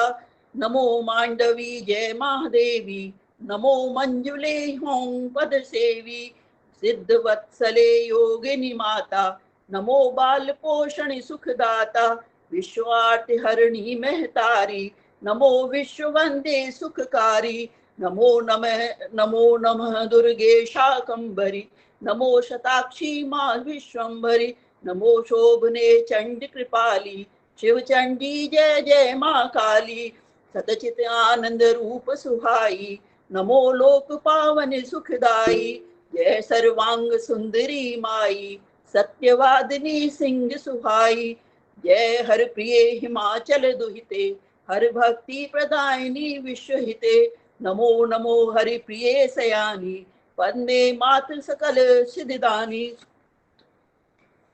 S13: नमो मांडवी जय महादेवी, नमो मंजुले हों पद सेवी। सिद्ध वत्सले योगिनी माता, नमो बाल पोषण सुखदाता। विश्वार्थ हरिणी महतारी, नमो विश्ववंदे सुखकारी। नमो नमः दुर्गे शाकंभरी, नमो शताक्षी माँ विश्वंभरी। नमो शोभने चंड कृपाली, शिव चंडी जय जय माँ काली। सतचित आनंद रूप सुहाई, नमो लोक पावन सुखदाई। जय सर्वांग सुंदरी माई, सत्यवादिनी सिंह सुहाई। जय हर प्रिय हिमाचल दुहिते, हर भक्ति प्रदायिनी विश्वहिते। नमो नमो हरि प्रिय सयानी, वंदे मात सकल सिद्धिदानी।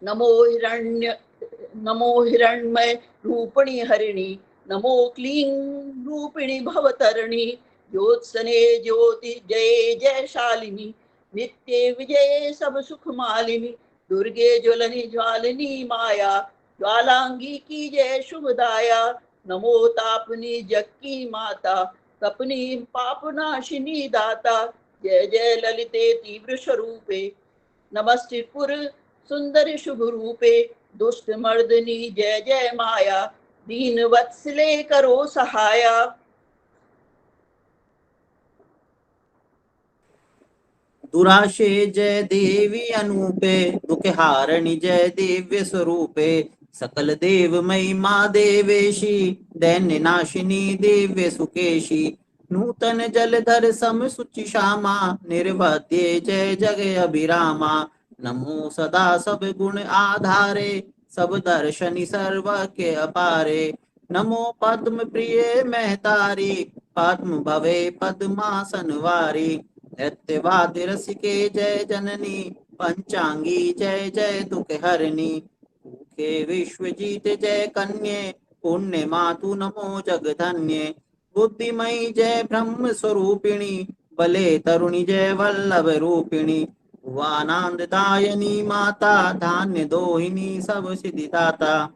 S13: नमो हिरण्मय रूपिणी हरिणी, नमो क्लीं रूपिणी भवतरिणी। ज्योत्सने ज्योति जय जय शालिनी, नित्य विजय सब सुख मालिनी। दुर्गे ज्वलनी ज्वालिनी माया, ज्वालांगी की जय शुभदाया। नमो तापनी जग की माता, तपनी पापनाशिनी दाता। जय जय ललिते तीव्र स्वरूपे, नमस्ते पुर सुंदर शुभ रूपे। दुष्ट मर्दनी जय जय माया, दीन वत्सले करो सहाया।
S4: दुराशे जय देवी अनूपे, दुख हारिणी जय दिव्य स्वरूपे। सकल देवमयी माँ देवेशी, दैन्य नाशिनी दिव्य सुकेशी। नूतन जलधर सम सुचि श्यामा, निर्वध्य जय जग अभिरामा। नमो सदा सब गुण आधारे, सब दर्शनि सर्व के अपारे। नमो पद्म प्रिय महतारी, पद्म भवे पद्मासन वारी। नृत्यवाद्य रसिके जय जननी, पंचांगी जय जय दुख हरणी। भूखे विश्वजीत जय कन्ये, पुण्य मातु नमो जगधन्ये। बुद्धिमयी जय ब्रह्म स्वरूपिणी, बले तरुणी जय वल्लभ रूपिणी। भुवानंददायिनी माता धान्य दोहिनी सब सिद्धिदाता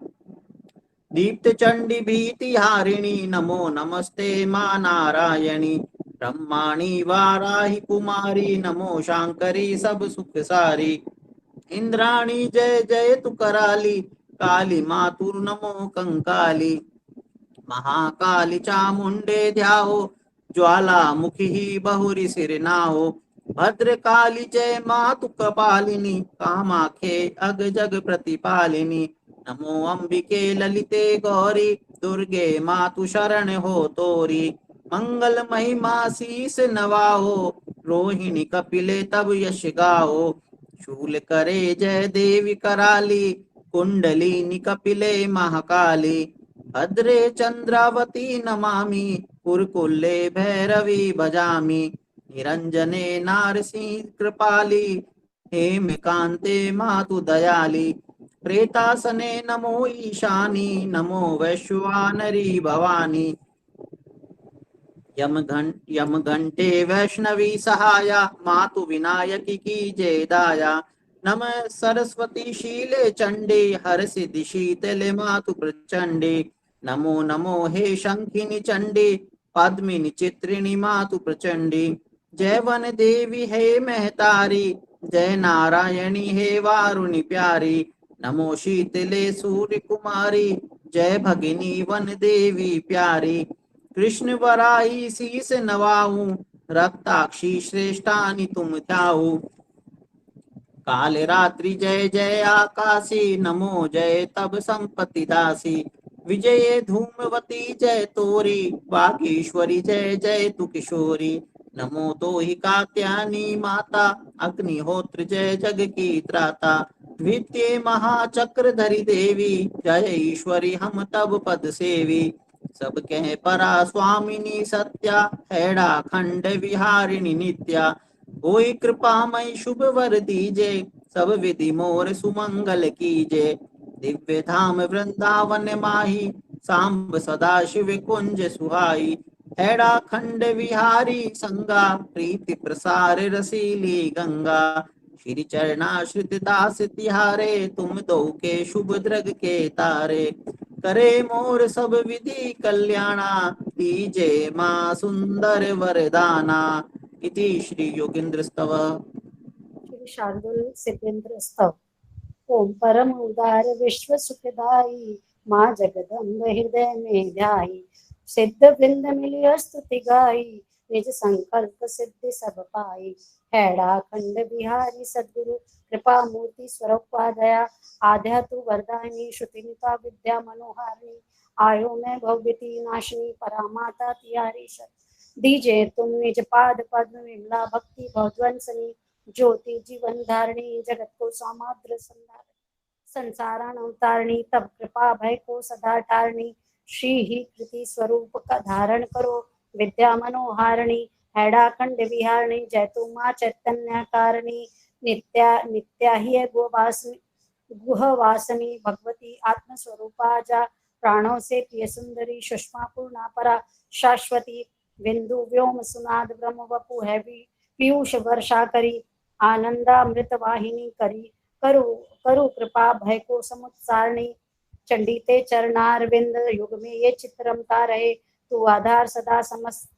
S4: दीप्त चंडी भीति हारिणी नमो नमस्ते मां नारायणी ब्रह्माणी वाराही कुमारी नमो शांकरी सब सुख सारी इंद्राणी जय जय तु कराली काली मातुर नमो कंकाली महाकाली चामुंडे ध्याओ ज्वाला मुखी ही बहुरी सिरनाओ भद्रकाली जय मातु कपालिनी कामाखे अग जग प्रतिपालिनी नमो अंबिके ललिते गौरी दुर्गे मातु शरण हो तोरी मंगल महिमा शीस नवाओ रोहिणी कपिले तब यश गाओ शूल करे जय देवी कराली कुंडलिनी कपिले महाकाली भद्रे चंद्रावती नमामि कुरकुल्ले भैरवी भजामि निरंजने नारसिंह कृपाली हेमकांते मातु दयाली प्रेतासने नमो ईशानी नमो वैश्वानरी भवानी यम घंटे वैष्णवी सहाया मातु विनायकी की जय दाया नम सरस्वती शीले चंडे हर सिद्धि शीतले मातु प्रचंडे नमो नमो हे शंखिनी चंडे पद्मिनी चित्रिणी मातु प्रचंडी जय वन देवी हे महतारी जय नारायणी हे वारुणी प्यारी नमो शीतले सूर्य कुमारी जय भगिनी वन देवी प्यारी कृष्ण वराही शीस नवाऊं रक्ताक्षी श्रेष्ठानि तुम ध्याऊ काल रात्रि जय जय आकाशी नमो जय तब संपत्ति दासी विजय धूमवती जय तोरी वागीश्वरी जय जय तु किशोरी नमो तो ही कात्यायनी माता अग्निहोत्र जय जग की त्राता द्वितीय महाचक्रधरी देवी जय ईश्वरी हम तब पद सेवी सब कह परा स्वामिनी सत्या हैड़ा खंड विहारिणी नित्या कोई कृपा मई शुभ वर दीजे सब विधि मोर सुमंगल कीजे दिव्य धाम वृंदावन माही सांब सदा शिव कुंज सुहाई हैड़ा खंड विहारी संगा प्रीति प्रसार रसीली गंगा श्री चरणाश्रित दास तिहारे तुम दो के शुभ द्रग के तारे करे मोर सब विधि कल्याणा दीजे माँ सुंदर वरदाना इति श्री योगेंद्र स्तव
S14: श्री शार्दुल सिद्धेंद्र स्तव ओम परम उदार विश्व सुखदाई माँ जगदम्ब हृदय में ध्याई सिद्ध वृंद मिलिय स्तुति गाई निज संकल्प सिद्धि सब पाई हैड़ा खंड बिहारी सद्गुरु कृपा मूर्ति स्वरूप दया आध्या तु वरदानी श्रुतिनिता विद्या मनोहारिणी आयो में भव्यति नाशिनी परामाता तिहारी दीजे तुम निज पाद पद्म विमला भक्ति भवध्वंसनी ज्योति जीवन धारणी जगत को सौमाद्र संसारण अवतारणी तब कृपा भय को सदा टारणी श्री ही कृति स्वरूप का धारण करो विद्या मनोहारिणी हैड़ा खंड विहारिणी जय तु माँ चैतन्य कारिणी नित्या नित्या ही गुहवासिनी भगवती आत्मस्वरूपा जा प्राणों से प्रिय सुंदरी सुषमा पूर्णा परा शाश्वती बिंदु व्योम सुनाद ब्रह्म वपु है पीयूष वर्षा करी आनंदामृत वाहिनी करी करु कृपा भय को समुत्सारणी चंडी ते चरणारविंद युग में ये चित्रमता रहे तू आधार सदा समस्त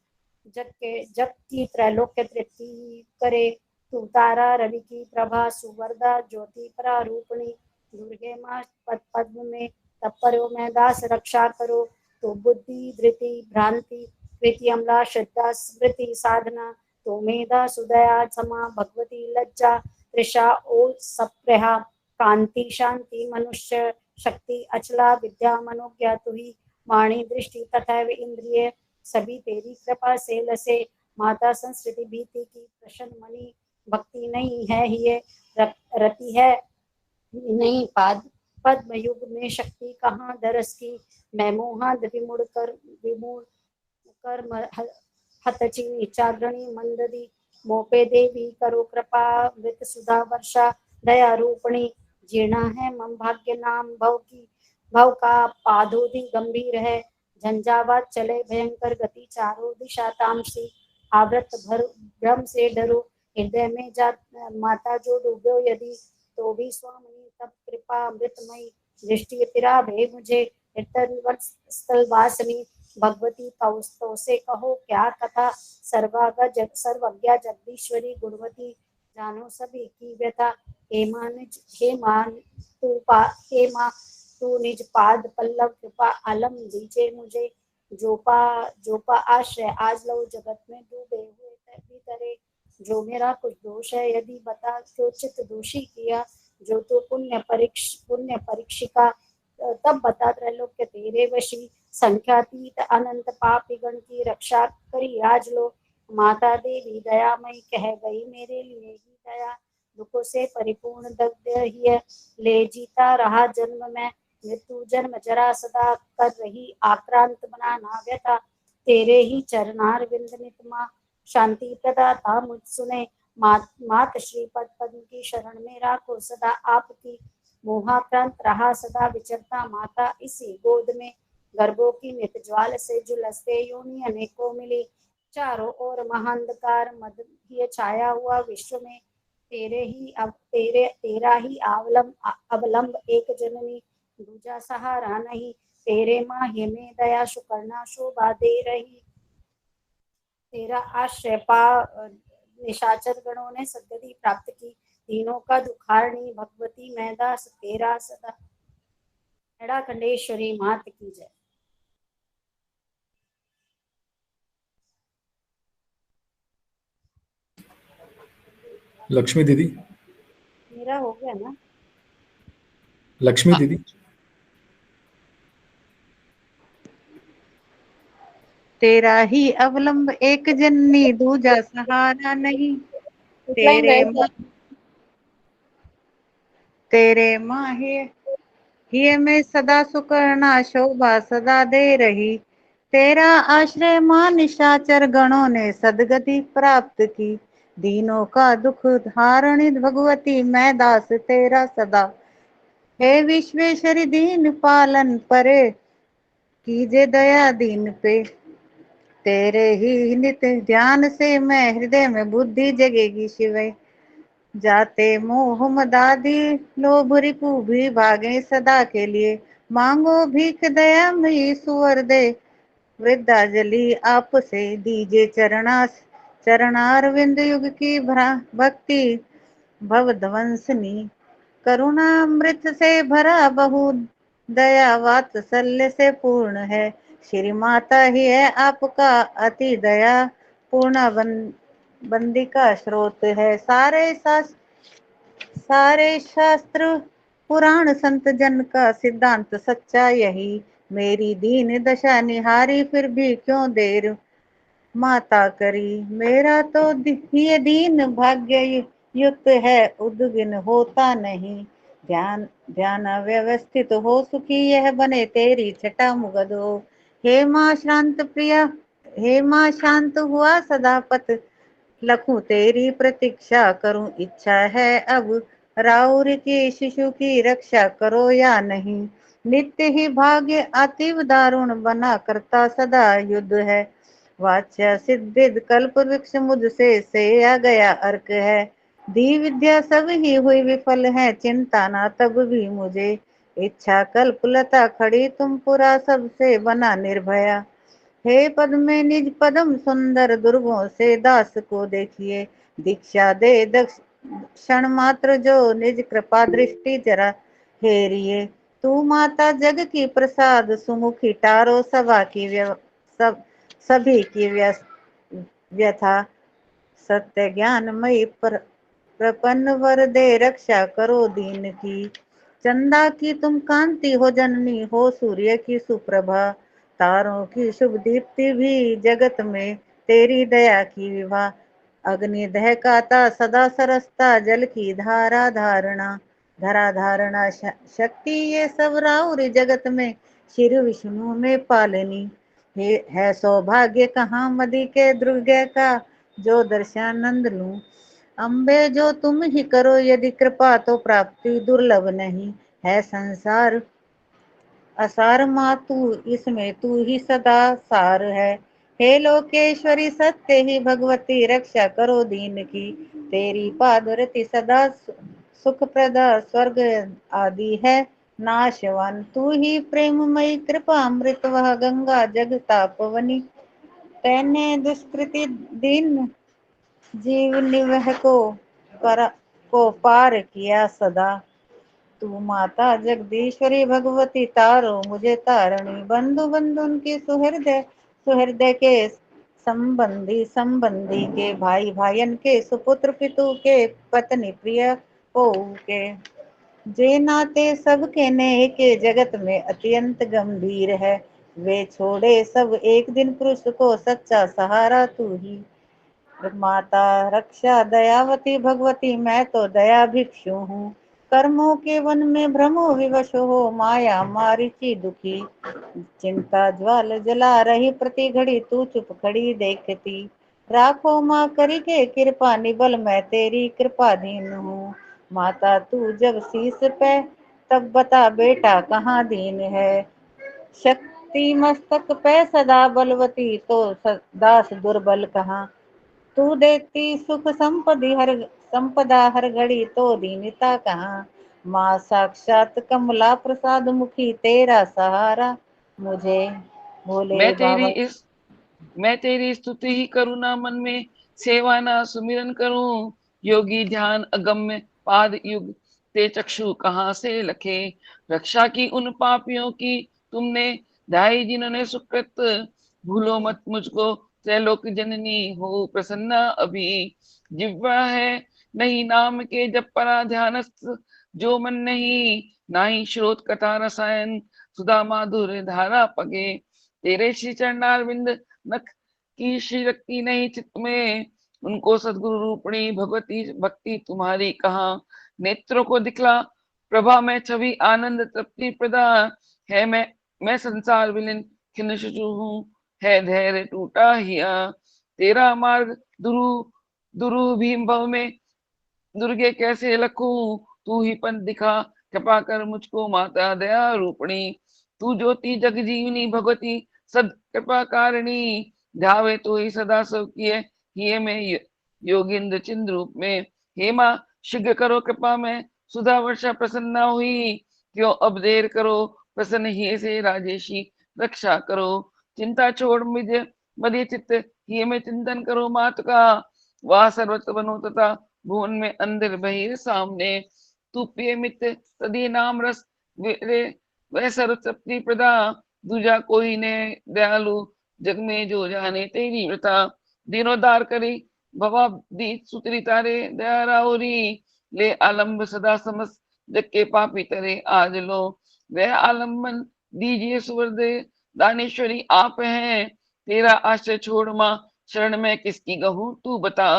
S14: जग की त्रैलोक्य तृप्ति करे तू तारा रवि की प्रभा सुवरदा ज्योति प्रारूपणी दुर्गे माँ पद्म में तत्परों में दास रक्षा करो तो बुद्धि धृति भ्रांति प्रीति अमला श्रद्धा स्मृति साधना तो मेधा सुदया क्षमा भगवती लज्जा त्रिषा ओ सप्रहा कांति शांति मनुष्य शक्ति अचला विद्या मनोज्ञा तुही वाणी दृष्टि तथा इंद्रिय सभी तेरी कृपा से लसे माता संस्कृति भीति की प्रसन्न मणि भक्ति नहीं है ही रति है नहीं पद्म युग में शक्ति कहाँ दरस की मैं मोहाद विमुड़ कर हतची चाग्रणी मंददी मोपे देवी करो कृपा वृत सुधा वर्षा दया रूपणी जीर्णा है मम भाग्य नाम भव का पादोधि गंभीर है झंझावात चले भयंकर गति चारों दिशा तामसी आवृत भ्रम से डरो हृदय में जा माता जो डूबो यदि तो भी स्वामिनी तब कृपा अमृतमयी दृष्टि तेरा भे मुझे स्थल वासनी भगवती तो से कहो क्या कथा सर्वज्ञा जगदीश्वरी गुणवती जानो सभी की व्यथा हे मां तू निज पाद पल्लव कृपा आलम दीजे मुझे जोपा आश्रय आज लो जगत में डूबे हुए भी तरे जो मेरा कुछ दोष है यदि बता क्यों चित दोषी किया जो तो पुण्य परीक्षिका तब बता त्रैलोक्य तेरे वशी संख्यातीत अनंत पापी गण की रक्षा करी आज लो माता देवी दयामयी कह गई मेरे लिए ही दया दुखों से परिपूर्ण दग्ध ही ले जीता रहा जन्म में मृत्यु जन्म जरा सदा कर रही आक्रांत बनाना व्यथा तेरे ही चरणार विंद नितमा शांति प्रदाता मुझ सुने मात श्री पद्म की शरण में राखो सदा आपकी मोहाक्रांत रहा सदा विचरता माता इसी गोद में गर्भों की नित ज्वाल से झुलसते योनि अनेकों मिली चारों ओर महांधकार मद छाया हुआ विश्व में तेरा ही अवलंब एक जननी दूजा सहारा नहीं तेरे माहे में दया शुकरना शोभा दे रही तेरा आश्रय पा निशाचर गणों ने सद्गति प्राप्त की तीनों का दुखारणी भगवती मैं दास तेरा सदा हेड़ा खंडेश्वरी मात की जय।
S1: लक्ष्मी दीदी,
S14: मेरा हो गया ना?
S1: लक्ष्मी दीदी,
S15: तेरा ही अवलंब एक जननी दूजा सहारा नहीं तेरे माहे ही में सदा सुकरना शोभा सदा दे रही तेरा आश्रय मां निशाचर गणों ने सदगति प्राप्त की दीनों का दुख धारणी भगवती मैं दास तेरा सदा हे विश्वेश्वरी दीन पालन परे कीजे दया दीन पे तेरे ही नित्य ध्यान से मैं हृदय में बुद्धि जगेगी शिवे जाते मोह मदादी लोभ रिपु भी भागे सदा के लिए मांगो भीख दया में सुवर दे वृद्धा जली आप से दीजे चरणारविंद युग की भक्ति भवध्वंसनी करुणा अमृत से भरा बहु दया वात्सल्य से पूर्ण है श्री माता ही है आपका अति दया पूर्ण बंदी का स्रोत है सारे शास्त्र पुराण संत जन का सिद्धांत सच्चा यही मेरी दीन दशा निहारी फिर भी क्यों देर माता करी मेरा तो ये दीन भाग्य युक्त है उद्विन होता नहीं ध्यान व्यवस्थित हो सुखी यह बने तेरी छटा मुगद हो हे माँ शांत प्रिया हे माँ शांत हुआ सदा पत लखूं तेरी प्रतीक्षा करूं इच्छा है अब राउर के शिशु की रक्षा करो या नहीं नित्य ही भाग्य अतीव दारुण बना करता सदा युद्ध है वाच्या सिद्धिद कल्प वृक्ष मुझसे से आ गया अर्क है दी विद्या सब ही हुई विफल है चिंता ना तब भी मुझे इच्छा कल्पलता खड़ी तुम पुरा सबसे बना निर्भया हे पद्मे निज पदम सुंदर दुर्गों से दास को देखिए दीक्षा दे क्षण मात्र जो निज कृपा दृष्टि जरा हेरिए तू माता जग की प्रसाद सुमुखी टारो सभा की सभी की व्यथा सत्य ज्ञानमयी प्रपन्न वर दे रक्षा करो दीन की चंदा की तुम कांति हो जननी हो सूर्य की सुप्रभा तारों की शुभ दीप्ति भी जगत में तेरी दया की विवाह अग्नि दहकाता सदा सरसता जल की धारा धारणा शक्ति ये सब राउरी जगत में श्री विष्णु में पालनी है सौभाग्य कहाँ मदि के दुर्गे का जो दर्शनानंद लूं अम्बे जो तुम ही करो यदि कृपा तो प्राप्ति दुर्लभ नहीं है संसार असार माँ तू इसमें तू ही सदा सार है हे लोकेश्वरी सत्य ही भगवती, रक्षा करो दीन की। तेरी पादरति सदा सुख प्रदा, स्वर्ग आदि है नाशवान। तू ही प्रेममयी कृपा अमृत, वह गंगा जग तापवनी। तैने दुष्कृति दीन जीव निवह को पार किया सदा। तू माता जगदीश्वरी भगवती, तारो मुझे तारणी। बंधु बंधुन की सुहृदय, सुहृदय के संबंधी, संबंधी के भाई, भायन के सुपुत्र, पितु के पत्नी, प्रिय पौ के। जे नाते सबके नेह के जगत में अत्यंत गंभीर है। वे छोड़े सब एक दिन पुरुष को, सच्चा सहारा तू ही। माता रक्षा दयावती भगवती, मैं तो दया भिक्षु हूँ। कर्मों के वन में भ्रमो विवश हो, माया मारिची दुखी। चिंता ज्वाल जला रही प्रति घड़ी, तू चुप खड़ी देखती। राखो माँ करी के कृपा निबल, मैं तेरी कृपाधीन हूँ। माता तू जब शीस पे, तब बता बेटा कहाँ दीन है। शक्ति मस्तक पे सदा बलवती, तो दास दुर्बल कहाँ। तू देती सुख संपदा हर घड़ी, तो दीनता कहाँ। माँ साक्षात कमला प्रसाद मुखी, तेरा सहारा मुझे। भोले बाबा।
S3: मैं तेरी स्तुति ही करूँ ना मन में, सेवा ना सुमिरन करूं। योगी ध्यान अगम्य पाद युग, ते चक्षु कहाँ से लखे। रक्षा की उन पापियों की तुमने, ढाई जिन्होंने सुकृत। भूलो मत मुझको त्रैलोक जननी, हो प्रसन्ना अभी। जिह्वा है नहीं नाम के जब परा ध्यानस्थ, जो मन नहीं नाही श्रोत कथा रसायन। सुधा माधुर धारा पगे, तेरे श्री चरणारविंद नख की श्री रखती नहीं चित्त में। उनको सदगुरु रूपणी भगवती भक्ति तुम्हारी कहाँ। नेत्रों को दिखला प्रभा में छवि, आनंद तृप्ति प्रदा है। मैं संसार विलीन खिन्न शिशु हूँ, है धैर्य टूटा हिया। तेरा मार्ग दुरु भीम भव में, दुर्गे कैसे लखूं। तू ही पंथ दिखा, कृपा कर मुझको माता दया रूपणी। तू ज्योति जग जीवनी भगवती, सद कृपा कारिणी। ध्यावे तो ही सदा सब किए, हिये में योगिंद्र चिन्ह रूप में। हे माँ शीघ्र करो कृपा में, सुधा वर्षा प्रसन्न हुई। क्यों अब देर करो, प्रसन्न ही से राजेशी रक्षा करो। चिंता छोड़ मुझे मदे चित्त, हिये में चिंतन करो मात का। वह सर्वत्र बनो तथा भुवन में अंदर बहिर सामने। तू प्रिय मित्र तदी नाम रस, वह सर्व तृप्ति प्रदा। दूजा कोई ने दयालु, जग में जो जाने तेरी व्रता। दीनोद्धार करी भवा दीत सुतरी तारे, दया राउरी। ले आलम्ब सदा समस्त, जग के पापी तरे आज लो। वह आलम्बन दीजिए सुवृद, दानेश्वरी आप हैं। तेरा आश्रय छोड़ माँ, शरण में किसकी गहूं तू बता।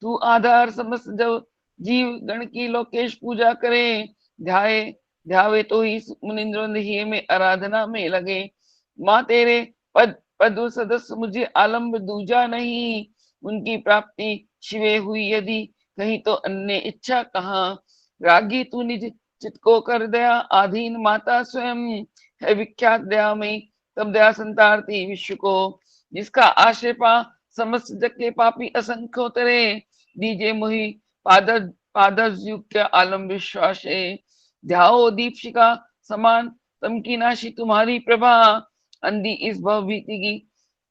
S3: तू आधार समस्त जब जीव गण की लोकेश पूजा करे। ध्यावे तो ही मुनिंद्र ही में आराधना में लगे। माँ तेरे पद सदस्य मुझे आलम्ब दूजा नहीं। उनकी प्राप्ति शिवे हुई यदि, कहीं तो अन्य इच्छा कहाँ। रागी तू निज चित को कर दया, आधीन माता स्वयं है विख्यात दया में। तब दया संतारती विश्व को, जिसका आश्रय पा समस्त जग के पापी असंख्य उतरे। दीजे मोहि पादस युग के आलम विश्वास है। ध्याओ दीपशिका समान, तम की नाशी तुम्हारी प्रभा। अंधी इस भव भीति की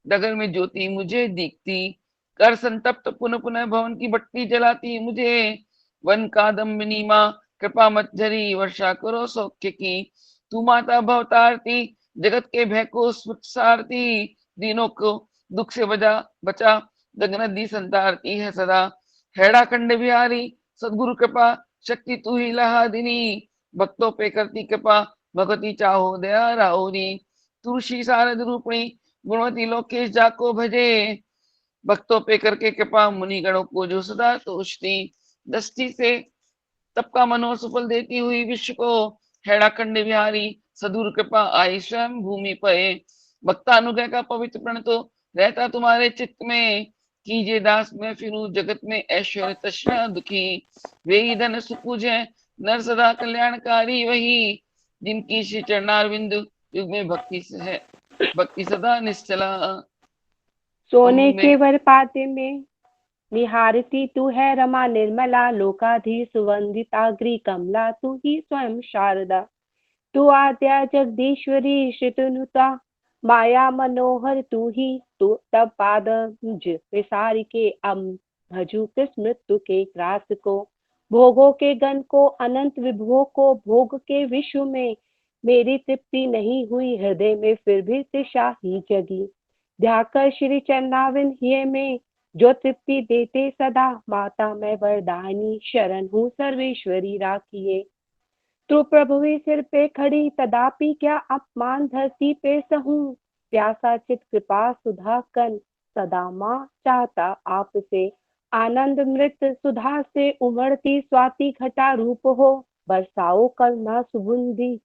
S3: डगर में ज्योति मुझे दिखती। कर संतप्त पुनः पुनः भवन की बत्ती जलाती मुझे। वन कादम्बिनी माँ कृपा मत झरी, वर्षा करो सौख्य की। तू माता भवतारती, जगत के भय को सारती। दीनों को दुख से बचा, गगनदी संतारती है सदा। हेड़ा खंड बिहारी सदगुरु कृपा, शक्ति तू ही लहादिनी। भक्तों पे करती कृपा, भगवती चाहो दया राहुरी। तुलसी शारद रूपणी गुणवती लोकेश जाको भजे। भक्तों पे करके कृपा, मुनि गणों को जो सदा तोषती। दृष्टि से तब का मनोहर सुफल देती हुई विश्व को। हेड़ा खंड बिहारी सदगुरु कृपा, आई स्वयं भूमि पे। भक्तानुग्रह का पवित्र प्रण तो रहता तुम्हारे चित्त में। कीजिए दास में फिरू जगत में, ऐश्वर्य तृष्णा दुखी। वे ही धन सुख पूजे, नर सदा कल्याणकारी वही। जिनकी श्री चरणारविंद युग में भक्ति है, भक्ति सदा निश्चला।
S16: सोने के वर पाते में निहारती तू है रमा निर्मला, लोकाधीश सुवंदिताग्री कमला, तू ही स्वयं शारदा। तू आद्या जगदीश्वरी श्रुतनुता, माया मनोहर तू ही, तू तब पादंज विसारी के भजू किस मृत्यु के ग्रास को। भोगों के गण को अनंत विभुओं को, भोग के विश्व में मेरी तृप्ति नहीं हुई, हृदय में फिर भी तृषा ही जगी। ध्याकर श्री चरणाविंद हिये में जो तृप्ति देते सदा, माता मैं वरदानी शरण हूँ सर्वेश्वरी राखिए। तू प्रभुवी सिर पे खड़ी तदापि क्या अपमान, धरती पे सहूं प्यासा चित कृपा सुधा कन, सदा माँ चाहता आपसे। आनंद मृत सुधा से उमड़ती स्वाति घटा रूप हो, बरसाओ करुणा सुबुंदी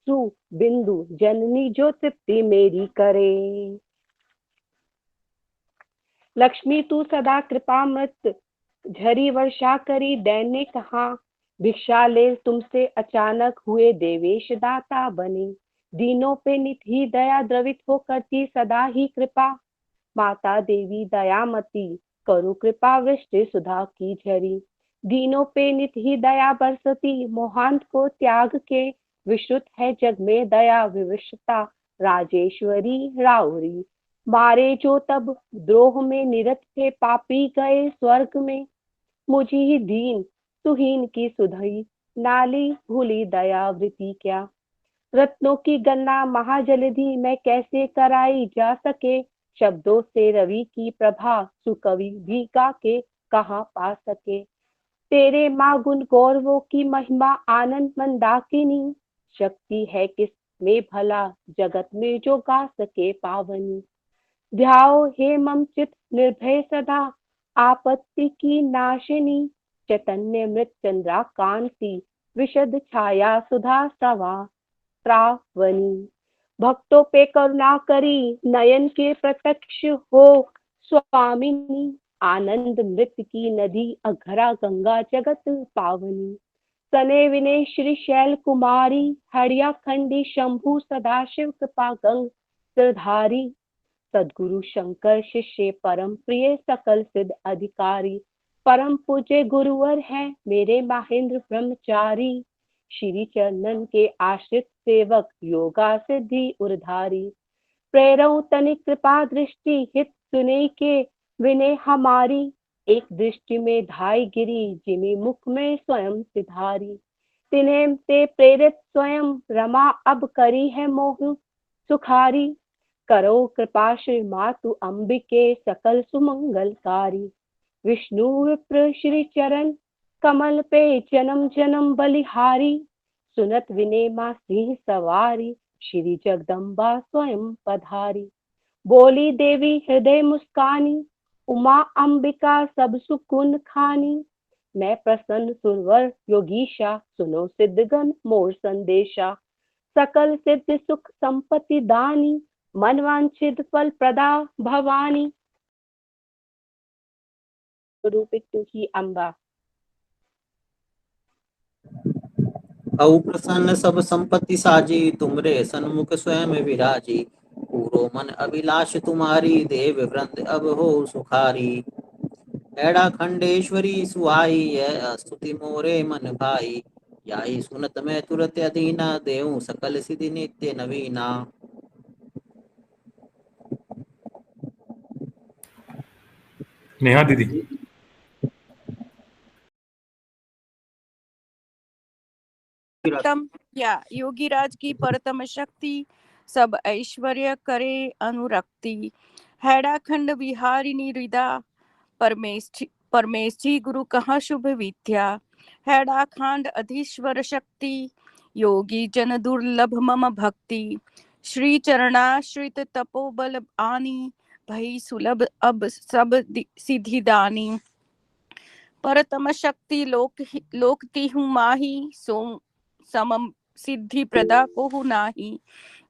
S16: बिंदु जननी जो तृप्ति मेरी करे। लक्ष्मी तू सदा कृपा मृत झरी वर्षा करी, दैन्य कहाँ भिक्षा ले तुमसे अचानक हुए देवेश दाता बने। दीनों पे नित ही दया द्रवित हो करती सदा ही कृपा, माता देवी दयामती करो कृपा वृष्टि सुधा की झरी। दीनों पे नित ही दया बरसती, मोहांत को त्याग के विश्रुत है जग में दया विवशता, राजेश्वरी राउरी। मारे जो तब द्रोह में निरत थे पापी गए स्वर्ग में, मुझे ही दीन सुहीन की सुधई नाली भूली दयावृति क्या। रत्नों की गन्ना महाजलधि मैं कैसे कराई जा सके, शब्दों से रवि की प्रभा सुकवि भी गा के कहाँ पा सके। तेरे माँ गुण गौरवों की महिमा आनंद मंदाकिनी, शक्ति है किस में भला जगत में जो गा सके पावनी। ध्याओ हे मम चित निर्भय सदा आपत्ति की नाशिनी, चैतन्य मृत चंद्रा कांति विशद छाया सुधा सवा त्रावनी। भक्तों पे करुणा करी नयन के प्रत्यक्ष हो स्वामिनी, आनंद मृत की नदी अघरा गंगा जगत पावनी। सने विने श्री शैल कुमारी हड़िया खंडी शंभु सदाशिव कृपा गंग सिरधारी। सदगुरु शंकर शिष्य परम प्रिय सकल सिद्ध अधिकारी, परम पूज्य गुरुवर हैं मेरे महेंद्र ब्रह्मचारी। श्री चरणन के आश्रित सेवक योगा सिद्धि उरधारी, प्रेरऊ तनिक कृपा दृष्टि हित सुने के विनय हमारी। एक दृष्टि में धाई गिरी जिमी मुख में स्वयं सिधारी, तिन्हें ते प्रेरित स्वयं रमा अब करी है मोह सुखारी। करो कृपा श्री मातु अंबिके सकल सुमंगलकारी, विष्णु विप्र श्री चरण कमल पे जन्म जन्म बलिहारी। सुनत विने माँ सिंह सवारी श्री जगदम्बा स्वयं पधारी। बोली देवी हृदय मुस्कानी उमा अंबिका सब सुकुन खानी। मैं प्रसन्न सुरवर योगीशा सुनो सिद्धगण मोर संदेशा। सकल सिद्ध सुख संपत्ति दानी मनवांछित फल प्रदा भवानी। रूपित तू ही अम्बा।
S4: औ प्रसन्न सब संपत्ति साजी, तुमरे सन्मुख स्वयं विराजी। पूरो मन अभिलाष तुम्हारी, देव वृंद अब हो सुखारी। एड़ा खंडेश्वरी सुहाई है स्तुति मोरे मन भाई। याई सुनत मैं तुरत अधीना, देऊं सकल सिद्धि नित्य नवीना।
S1: नेहा दीदी।
S17: या योगीराज की परतम शक्ति, सब ऐश्वर्य करे अनुरक्ति। हैड़ाखंड विहारिणी हृदा, परमेष्ठी गुरु कहाँ शुभ विद्या। हैड़ाखंड अधीश्वर शक्ति, योगी जन दुर्लभ मम भक्ति। श्री चरणाश्रित तपोबल आनी, भई सुलभ अब सब सिद्धि दानी। परतम शक्ति लोकती हूँ माही, सो समम सिद्धि प्रदा को नाही।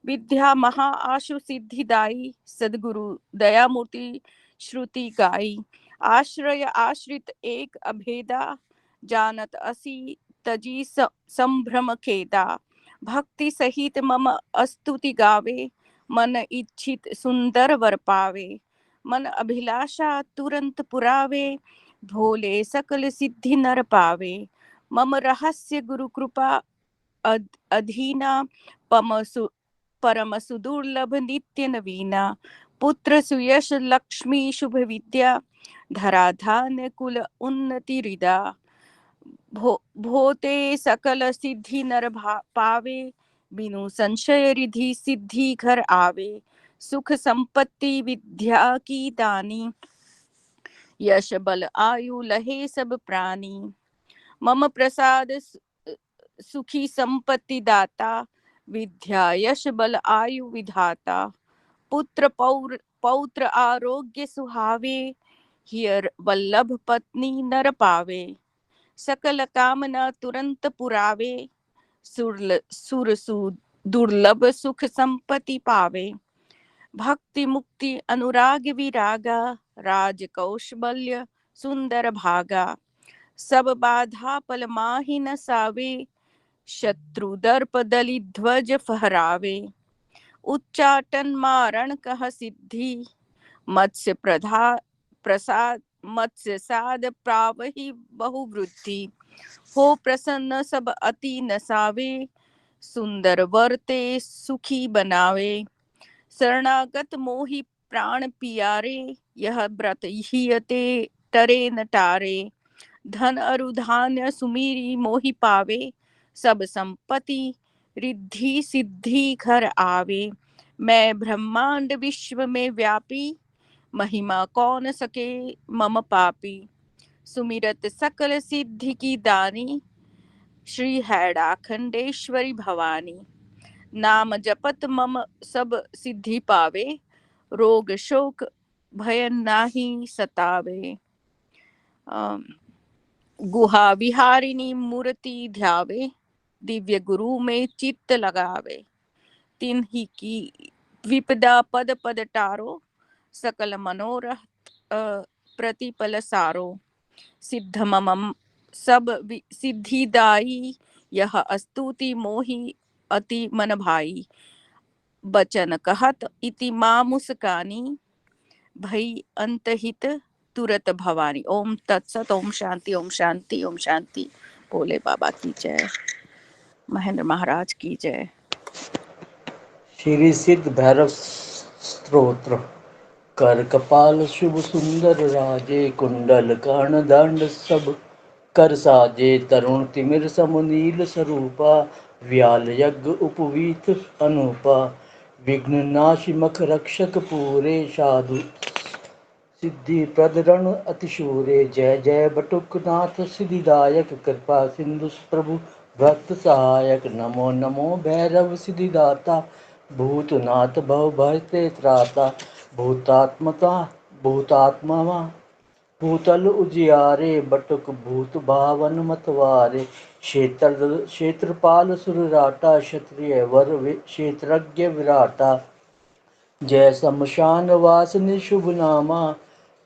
S17: विद्या महा आशु सिद्धिदाई, सदगुरु दया मूर्ति श्रुति गाई। आश्रय आश्रित एक अभेदा, जानत असी तजी संभ्रम खेदा। भक्ति सहित मम स्तुति गावे, मन इच्छित सुंदर वर पावे। मन अभिलाषा तुरंत पुरावे, भोले सकल सिद्धि नर पावे। मम रहस्य गुरु कृपा अधीना, परम सुदुर्लभ नित्य नवीना। पुत्र सुयश लक्ष्मी शुभ विद्या, धराधान्य कुल उन्नति हृदा। भोते सकल सिद्धि नर पावे, बिनु संशय रिधि सिद्धि घर आवे। सुख संपत्ति विद्या की दानी, यश बल आयु लहे सब प्राणी। मम प्रसाद सुखी संपत्ति दाता, विद्या यश बल आयु विधाता। पुत्र पौत्र आरोग्य सुहावे, हियर वल्लभ पत्नी नर पावे। सकल कामना तुरंत पुरावे, सुर दुर्लभ सुख संपत्ति पावे। भक्ति मुक्ति अनुराग विरागा, राज कौशल्य सुंदर भागा। सब बाधा पल माहि न सावे, शत्रु दर्प दलि ध्वज फहरावे। उच्चाटन मारण कह सिद्धि, मत्स्य प्रसाद मत्स्य साध प्रावहि बहुवृद्धि। हो प्रसन्न सब अति नसावे, सुंदर वर्ते सुखी बनावे। शरणागत मोहि प्राण पियारे, यह व्रत हियते टरे न टारे। धन अरु धान्य सुमीरी मोहि पावे, सब संपत्ति रिद्धि सिद्धि घर आवे। मैं ब्रह्मांड विश्व में व्यापी, महिमा कौन सके मम पापी। सुमिरत सकल सिद्धि की दानी, श्री हैडाखंडेश्वरी भवानी। नाम जपत मम सब सिद्धि पावे, रोग शोक भय नाही सतावे। गुहा विहारिणी मूर्ति ध्यावे, दिव्य गुरु में चित्त लगावे। तिन्ही की विपदा पद पद टारो, सकल मनोरथ प्रतिपल सारो। सिद्ध मम सब सिद्धिदाई, यह स्तुति मोहि अति मन भाई। बचन कहत इति मां मुस्कानी, भई अंतहित तुरत भवानी। ओम तत्सत। ओम शांति ओम शांति ओम शांति। भोले बाबा की जय, महेंद्र महाराज की जय।
S18: श्री सिद्ध भैरव स्तोत्र। कर कपाल शुभ सुंदर राजे, कुंडल कर्ण दंड सब कर साजे। तरुण तिमिर समुनील स्वरूपा, व्याल यज्ञ उपवीत अनुपा। विघ्न नाशि मख रक्षक पूरे, साधु सिद्धि प्रदरण अतिशूरे। जय जय बटुकनाथ सिद्धिदायक, कृपा सिंधु प्रभु भक्त सहायक। नमो नमो भैरव सिद्धिदाता, भूतनाथ भव भयते त्राता। भूतात्मा भूतल उजियारे, बटुक भूत भावन मतवारे। क्षेत्रपाल सुरराटा, क्षत्रिय वर क्षेत्रज्ञ विराटा। जय शमशान वासनि शुभ नामा,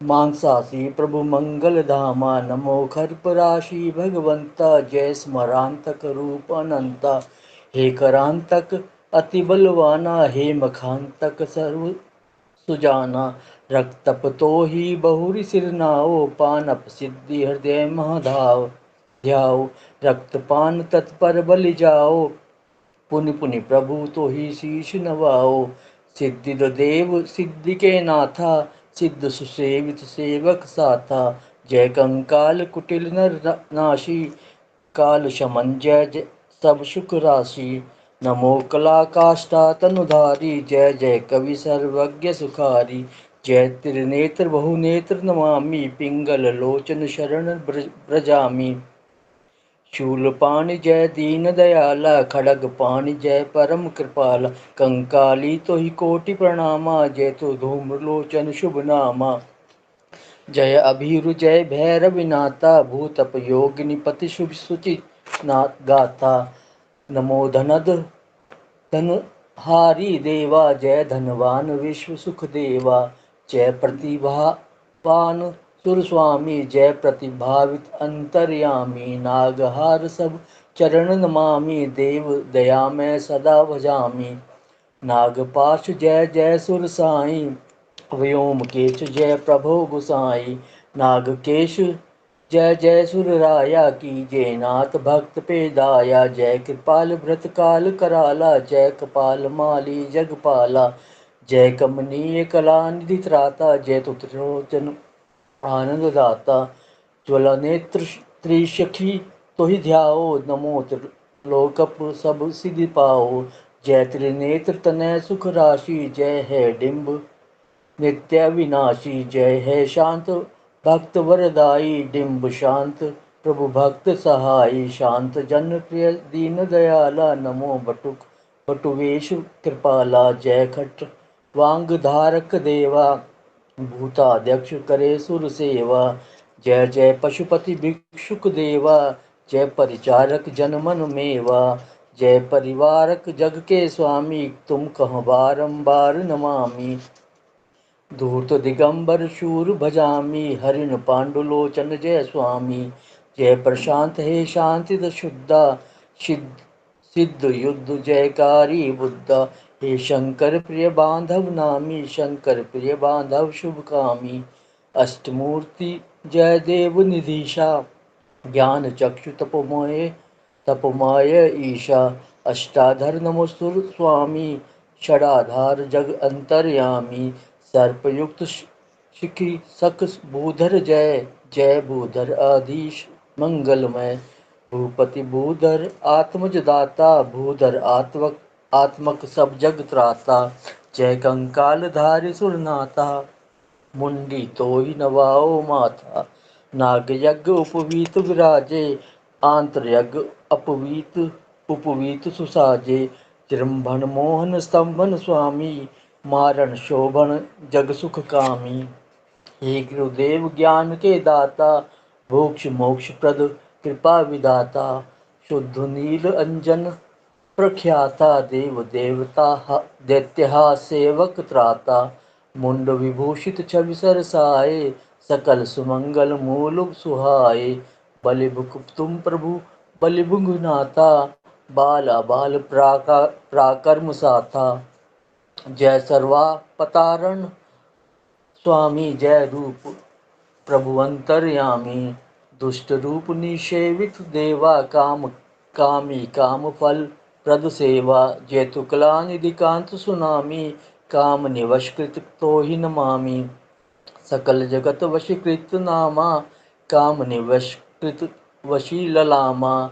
S18: मांसासी प्रभु मंगल धामा। नमो खरपराशि भगवंता, जय स्मरांतक रूप अनंता। हे करांतक अति बलवाना, हे मखांतक सर्व सुजाना। रक्तप तो ही बहुरी सिर नाओ, पानप सिद्धि हृदय महाधाव। ध्याओ रक्तपान तत्पर बलि जाओ, पुनि पुनि प्रभु तो ही शीश नवाओ। सिद्धि देव सिद्धि के नाथा, सिद्ध सुसेवित सेवक साथा। जय कंकाल कुटिल नर नाशी, काल शमन जय सब सुख राशि। नमो कला काष्ठा तनुधारी, जय जय कवि सर्वज्ञ सुखारी। जय त्रिनेत्र बहुनेत्र नमामि, पिंगल लोचन शरण ब्रजामि। शूलपाणि जय दीन दयाला, खड़ग पाणि जय परम कृपाला। कंकाली तो ही कोटि प्रणामा, जय तो धूम्र लोचन शुभ नामा। जय अभीरु जय भैरव नाथा, भूतप योगिनी पति शुभ सुचि गाथा। नमो धनहारी देवा, जय धनवान विश्व सुख देवा। जय प्रतिभावान सुर स्वामी, जय प्रतिभावित अंतर्यामी। नागहार सब चरण नमामि, देव दया मैं सदा भजामि। नागपाश जय जय सुर साई, व्योमकेश जय प्रभो गुसाई, नागकेश जय जय सुर राया की जय, नाथ भक्त पे दाया, जय कृपाल भ्रत काल कराला, जय कपाल माली जगपाला, जय कमनीय कला निधि त्राता, जय तुत्रोचन आनंद दाता, ज्वला नेत्र त्रिशखी तो ही ध्याओ, नमो त्रिलोकप सब सिद्धि पाओ, जय त्रिनेत्र तनय सुख राशि, जय है डिम्ब नित्य विनाशी, जय है शांत भक्त वरदाई, डिम्ब शांत प्रभु भक्त सहाय, शांत जन प्रिय दीन दयाला, नमो बटुक बटुवेश कृपाला, जय खट वांग धारक देवा, भूताध्यक्ष करे सुर सेवा, जय जय पशुपति भिक्षुक देवा, जय परिचारक जन मन मेवा, जय परिवारक जग के स्वामी, तुम कह बारंबार नमामि, धूर्त दिगंबर शूर भजामी, हरिण पांडुलोचन जय स्वामी, जय प्रशांत हे शांति शुद्धा, सिद्ध युद्ध जयकारी बुद्धा, हे शंकर प्रिय बांधव नामी, शंकर प्रिय बांधव शुभ कामी, अष्टमूर्ति जय देव निधीशा, ज्ञान चक्षु तपोमय ईशा, अष्टाधर नमोस्तुर स्वामी, षडाधार जग अंतर्यामी, सर्पयुक्त शिखी सक भूधर जय, जय भूधर आधीश मंगलमय, भूपति भूधर आत्मज दाता, भूधर आत्मक सब जग त्राता, जय कंकाल धारि सुरनाथा, मुंडी तो ही नवाओ माथा, नाग यज्ञ उपवीत विराजे, आंतर यज्ञ उपवीत सुसाजे, जृंभन मोहन स्तंभन स्वामी, मारण शोभन जग सुख कामी, हे गुरुदेव ज्ञान के दाता, मोक्ष मोक्ष प्रद कृपा विदाता, शुद्ध नील अंजन प्रख्याता, देव देवता दैत्या सेवक त्राता, मुंड विभूषित छवि सरसाए, सकल सुमंगल मूल सुहाए, बलिभुक तुम प्रभु बलिभुगनाथा, बाला बाल प्राकर्म साथा, जय सर्वापतारण स्वामी, जय रूप प्रभु अंतर्यामी, दुष्ट रूप निषेवित देवा, कामी काम फल प्रद सेवा, जय तुकला निधि कांत सुनामी, काम निवशकृत तो ही नमामि, सकल जगत वशीकृत नामा, काम निवशकृत वशी ललामा,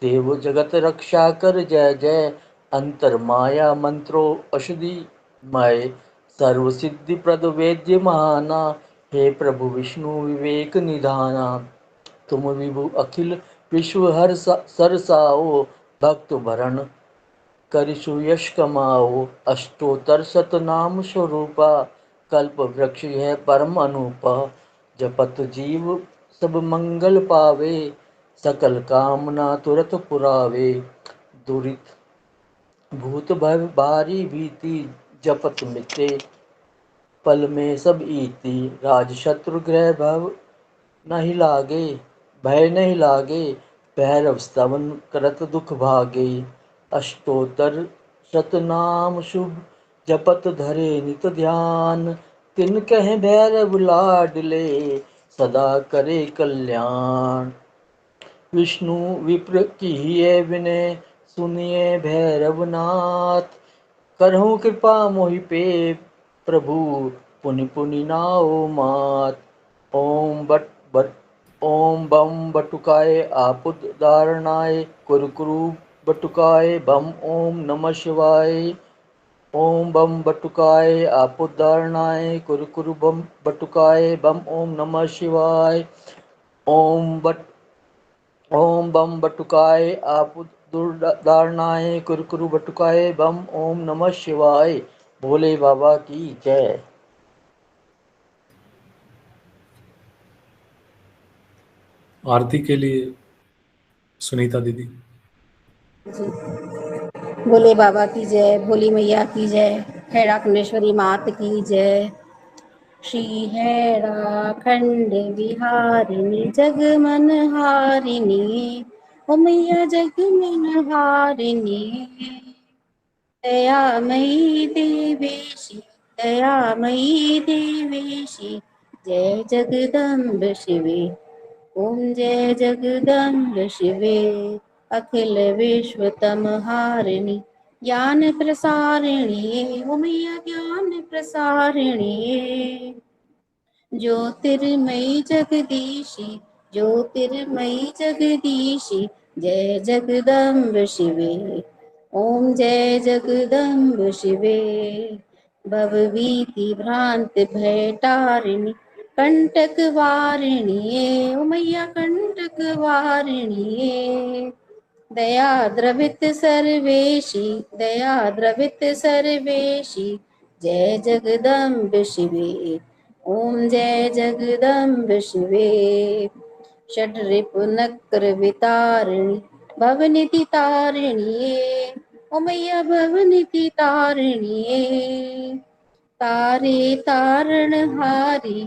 S18: देव जगत रक्षा कर जय जय, अंतर माया मंत्रो औषधि मय, सर्व सिद्धि प्रद वेद्य महाना, हे प्रभु विष्णु विवेक निधाना, तुम विभु अखिल विश्व हर सरसाओ, भक्त भरण करिशु यश कमाओ, अष्टोत्तर शतनाम स्वरूपा, कल्प वृक्ष है परम अनुपा, जपत जीव सब मंगल पावे, सकल कामना तुरत पुरावे, दुरित भूत भय भारी भीति, जपत मिटे पल में सब ईति, राज शत्रु ग्रह भव नहीं लागे, भय नहीं लागे, भैरव स्तवन करत दुख भागे, अष्टोत्तर शतनाम शुभ जपत धरे नित ध्यान, तिन कहे भैरव लाडले, सदा करे कल्याण, विष्णु विप्र कीये विनय, सुनिए भैरवनाथ, करहु कृपा मोहि पे प्रभु, पुनि पुनि नाओ मात, ओम बम बटुकाय आपुद धारणाय, कुरु बटुकाय बम ओम नमः शिवाय, ओम बम बटुकाय आपुद धारणाय, कुरु बम बटुकाय बम ओम नमः शिवाय, ओम बम बटुकाय आपुद दुर्धारणाय, कुरु बटुकाय बम ओम नमः शिवाय, भोले बाबा की जय।
S1: आरती के लिए सुनीता दीदी।
S19: भोले बाबा की जय, भोली मैया की जय, हैराकुंडेश्वरी मात की जय। श्री हैराखंड विहारिणी जगमन हारिणी, ओ मैया जगमन हारिणी, दयामयी देवेशी दयामयी देवेशी जय जगदम्ब शिवे। ओम जय जगदम्ब शिवे। अखिल विश्व तमहारिणी ज्ञान प्रसारिणी ओ मैया ज्ञान प्रसारिणी। ज्योतिर्मयी जगदीशी ज्योतिर्मयी जगदीशी जय जगदम्ब शिवे। ओम जय जगदम्ब शिवे। भवभीति भ्रांत भय तारिणी कंटक वारिणी ओ मैया कंटक वारिणी। दया द्रवित सर्वेशी दया द्रवित सर्वेशी जय जगदम्ब शिवे। ओम जय जगदम्ब शिवे। षड्रिपुनक्र वितारिणी भवनिधि तारिणी ओ मैया भवनिधि तारिणी। तारे तारणहारी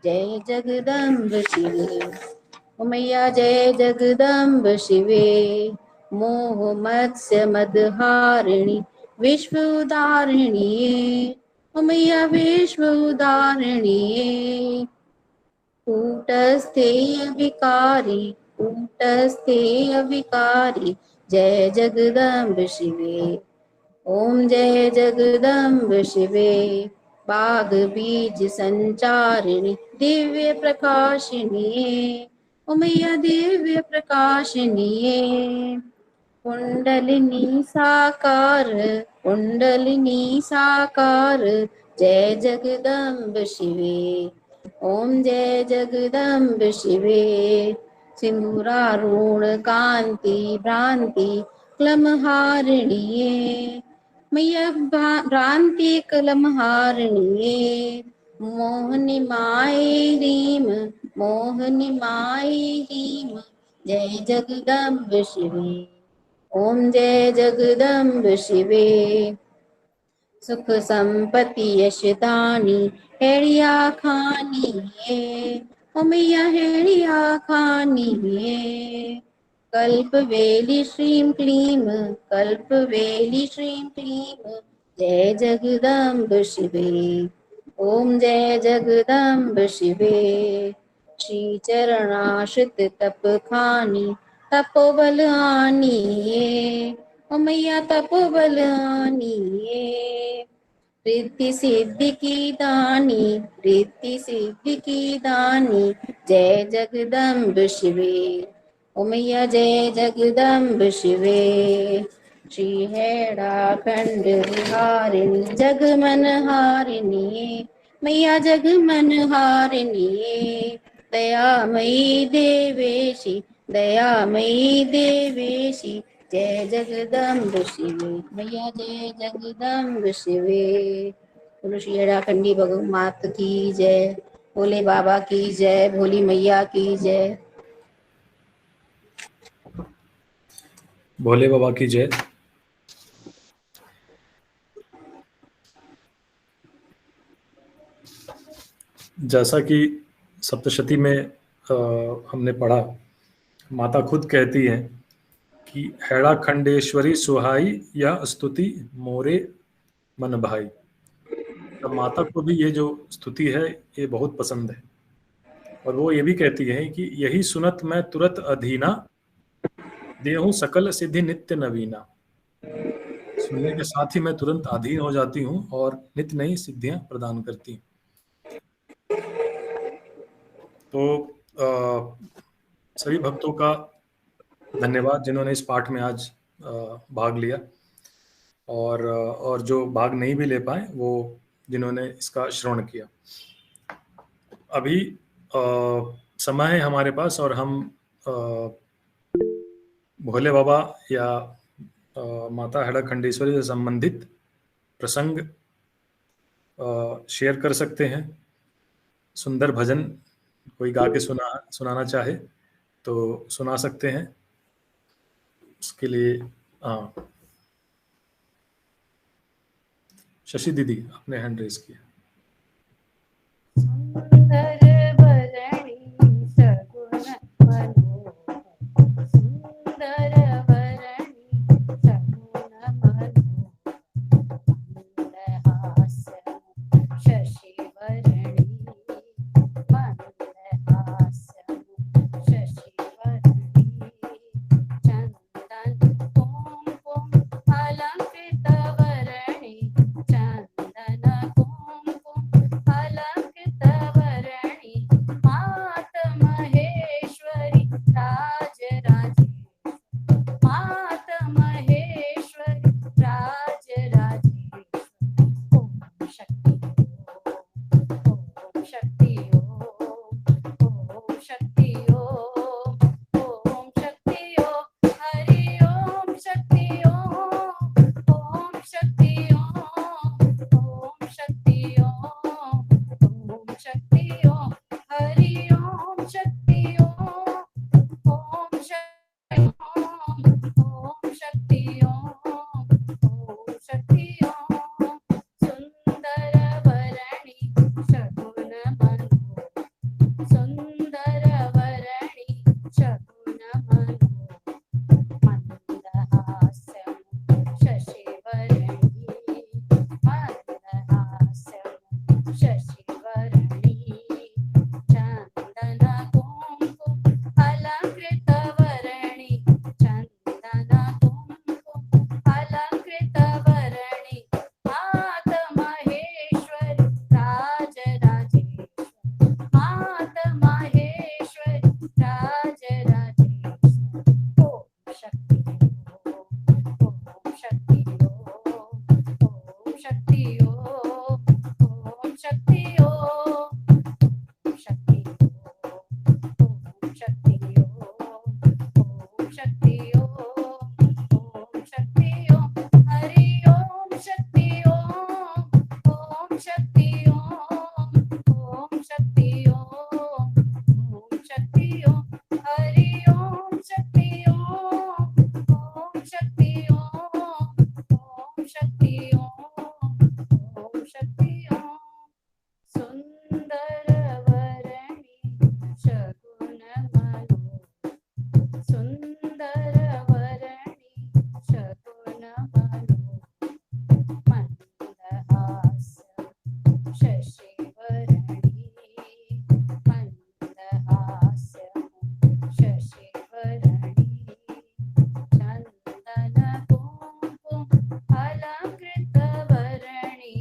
S19: जय जगदम्ब शिवे। ओ मैया जय जगदम्ब शिवे। मोह मत्स्य मदहारिणी विश्व उदारिणी ओ मैया विश्व उदारिणी। कूटस्थे अविकारी जय जगदम्ब शिवे। ओम जय जगदम्ब शिवे। बाग बीज संचारिणी दिव्य प्रकाशिनी ओ मैया दिव्य प्रकाशिनी। कुंडलिनी साकार जय जगदम्ब शिवे। ओम जय जगदम्ब शिवे। सिंदूरारूढ़ कांति भ्रांति क्लमहारिणी मैया भ्रांति क्लमहारिणी। मोहनी माई रीम जय जगदम्ब शिवे। ओम जय जगदम्ब शिवे। सुख संपत्ति यश दानी हेड़िया खानी ओ मैया हेड़िया खानी कल्प वेली श्रीम क्लीम जय जगदम्ब शिवे। ओम जय जगदम्ब शिवे। श्री चरणाश्रित तप खानी तपोबल आनी ओ मैया तपोबल आनी। रिद्धि सिद्धि की दानी जय जगदम्ब शिवे। ओ मैया जय जगदम्ब शिवे। श्री हेड़ा खंड विहारिणी जगमन हारिणी मैया जगमन हारिणी। दयामयी देवेशी जय जगदम्ब शिवे। मैया जय जगदम्ब शिवे। बोलो श्री हेड़ाखंडी भगवती मात की जय। भोले बाबा की जय। भोली मैया की जय।
S1: भोले बाबा की जय। जैसा कि सप्तशती में हमने पढ़ा, माता खुद कहती हैं कि हेड़ा खंडेश्वरी सुहाई या स्तुति मोरे मन भाई। तब माता को भी ये जो स्तुति है ये बहुत पसंद है और वो ये भी कहती है कि यही सुनत मैं तुरत अधीना देहूं सकल सिद्धि नित्य नवीना। सुनने के साथ ही मैं तुरंत अधीन हो जाती हूँ और नित्य नई सिद्धियां प्रदान करती हूँ। तो सभी भक्तों का धन्यवाद जिन्होंने इस पाठ में आज भाग लिया और जो भाग नहीं भी ले पाए वो जिन्होंने इसका श्रवण किया। अभी समय है हमारे पास और हम भोले बाबा या माता हेड़ा खंडेश्वरी से संबंधित प्रसंग शेयर कर सकते हैं। सुंदर भजन कोई गा के सुनाना चाहे तो सुना सकते हैं। उसके लिए शशि दीदी अपने हैंड रेज किया।
S14: शक्ति ओम शक्ति ओम शक्ति ओम हरि ओम शक्ति ओम शक्ति ओम शक्ति ओम शक्ति ओम हरि ओम शक्ति ओम शक्ति ओम शक्ति ओम शक्ति ओम सुंदर वरणी शगुन मनो सुंदर वरणी शगुन मनो मंदहास्यं शशिवर्णी मंदहास्यं शशिवर्णी चंदन कुंकुम अलंकृत वर्णी चंदन कुंकुम अलंकृत वर्णी मात महेश्वरी राजराजेश्वरी मात महेश्वरी राजराजेश्वरी ओम शक्ति ओम शक्ति ओम शक्ति ओम शक्ति ओम शक्ति ओम शक्ति ओम शक्ति ओम शक्ति ओम हरि ओम शक्ति ओम शक्ति ओम शक्ति ओम शक्ति ओम हरि ओम शक्ति ओम शक्ति ओम शक्ति ओम शक्ति ओम सुंदर वरणी शगुन मनो सुंदर वरणी शगुन मनो मंदहास्यं शशिवर्णी मंदहास्यं शशिवर्णी चंदन कुंकुम अलंकृत वर्णी